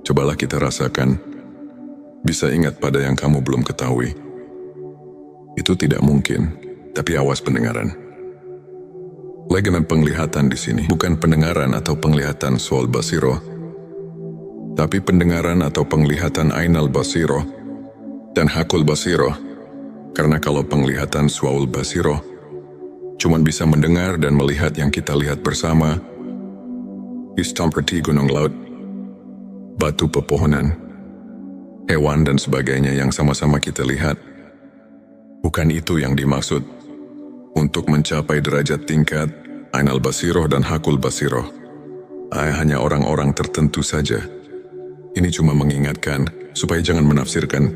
Cobalah kita rasakan, bisa ingat pada yang kamu belum ketahui. Itu tidak mungkin, tapi awas pendengaran. Legenan penglihatan di sini bukan pendengaran atau penglihatan sual basiro, tapi pendengaran atau penglihatan ainal basiro dan hakul basiro. Karena kalau penglihatan sual basiro cuman bisa mendengar dan melihat yang kita lihat bersama, seperti gunung laut, batu pepohonan, hewan dan sebagainya yang sama-sama kita lihat. Bukan itu yang dimaksud. Untuk mencapai derajat tingkat ainal basiroh dan hakul basiroh, hanya orang-orang tertentu saja. Ini cuma mengingatkan supaya jangan menafsirkan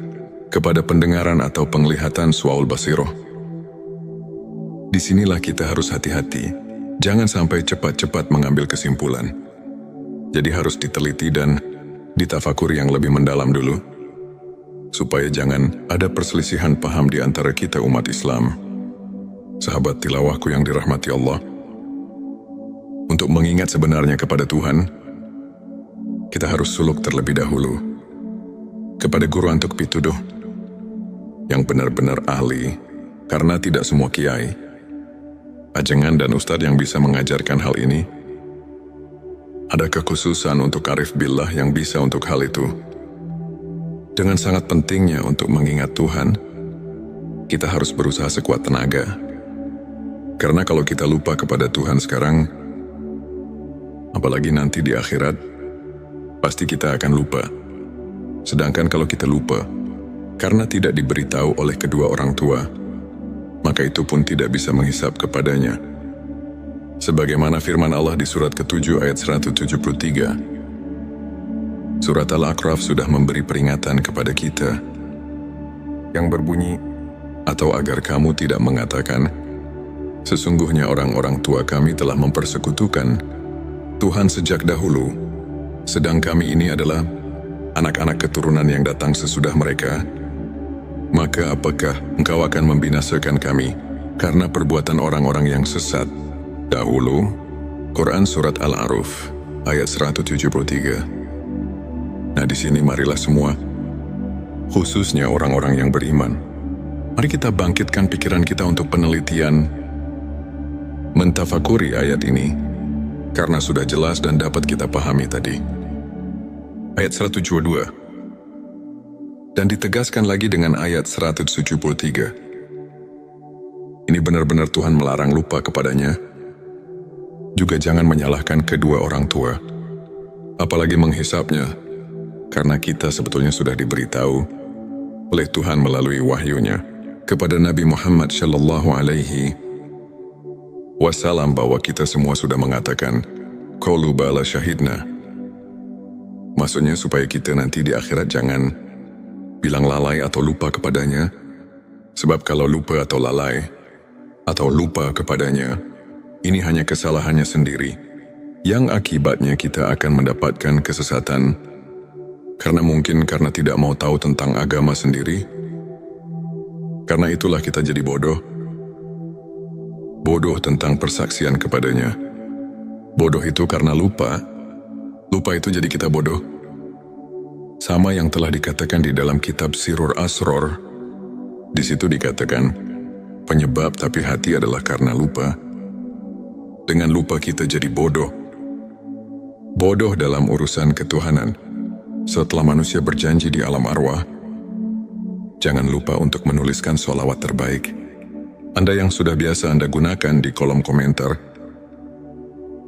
kepada pendengaran atau penglihatan suaul basiroh. Disinilah kita harus hati-hati, jangan sampai cepat-cepat mengambil kesimpulan. Jadi harus diteliti dan ditafakuri yang lebih mendalam dulu, supaya jangan ada perselisihan paham di antara kita umat Islam. Sahabat tilawahku yang dirahmati Allah, untuk mengingat sebenarnya kepada Tuhan, kita harus suluk terlebih dahulu kepada guru untuk pituduh yang benar-benar ahli, karena tidak semua kiai, ajengan dan ustadz yang bisa mengajarkan hal ini. Ada kekhususan untuk arif billah yang bisa untuk hal itu. Dengan sangat pentingnya untuk mengingat Tuhan, kita harus berusaha sekuat tenaga. Karena kalau kita lupa kepada Tuhan sekarang, apalagi nanti di akhirat, pasti kita akan lupa. Sedangkan kalau kita lupa, karena tidak diberitahu oleh kedua orang tua, maka itu pun tidak bisa menghisap kepadanya. Sebagaimana firman Allah di surat ke-7 ayat 173. Surat Al-A'raf sudah memberi peringatan kepada kita yang berbunyi, atau agar kamu tidak mengatakan, sesungguhnya orang-orang tua kami telah mempersekutukan Tuhan sejak dahulu, sedang kami ini adalah anak-anak keturunan yang datang sesudah mereka. Maka apakah engkau akan membinasakan kami karena perbuatan orang-orang yang sesat dahulu? Quran Surat Al-A'raf ayat 173. Nah, di sini marilah semua, khususnya orang-orang yang beriman, mari kita bangkitkan pikiran kita untuk penelitian, mentafakuri ayat ini, karena sudah jelas dan dapat kita pahami tadi. Ayat 172. Dan ditegaskan lagi dengan ayat 173. Ini benar-benar Tuhan melarang lupa kepadanya. Juga jangan menyalahkan kedua orang tua, apalagi menghisapnya, karena kita sebetulnya sudah diberitahu oleh Tuhan melalui wahyunya kepada Nabi Muhammad Shallallahu Alaihi Wasallam bahwa kita semua sudah mengatakan qalu bala syahidna. Maksudnya supaya kita nanti di akhirat jangan bilang lalai atau lupa kepadanya, sebab kalau lupa atau lalai atau lupa kepadanya, ini hanya kesalahannya sendiri, yang akibatnya kita akan mendapatkan kesesatan, karena mungkin karena tidak mau tahu tentang agama sendiri. Karena itulah kita jadi bodoh. Bodoh tentang persaksian kepadanya. Bodoh itu karena lupa. Lupa itu jadi kita bodoh. Sama yang telah dikatakan di dalam kitab Sirur Asror. Di situ dikatakan, penyebab tapi hati adalah karena lupa. Dengan lupa kita jadi bodoh. Bodoh dalam urusan ketuhanan. Setelah manusia berjanji di alam arwah, jangan lupa untuk menuliskan sholawat terbaik Anda yang sudah biasa Anda gunakan di kolom komentar,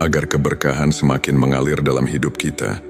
agar keberkahan semakin mengalir dalam hidup kita.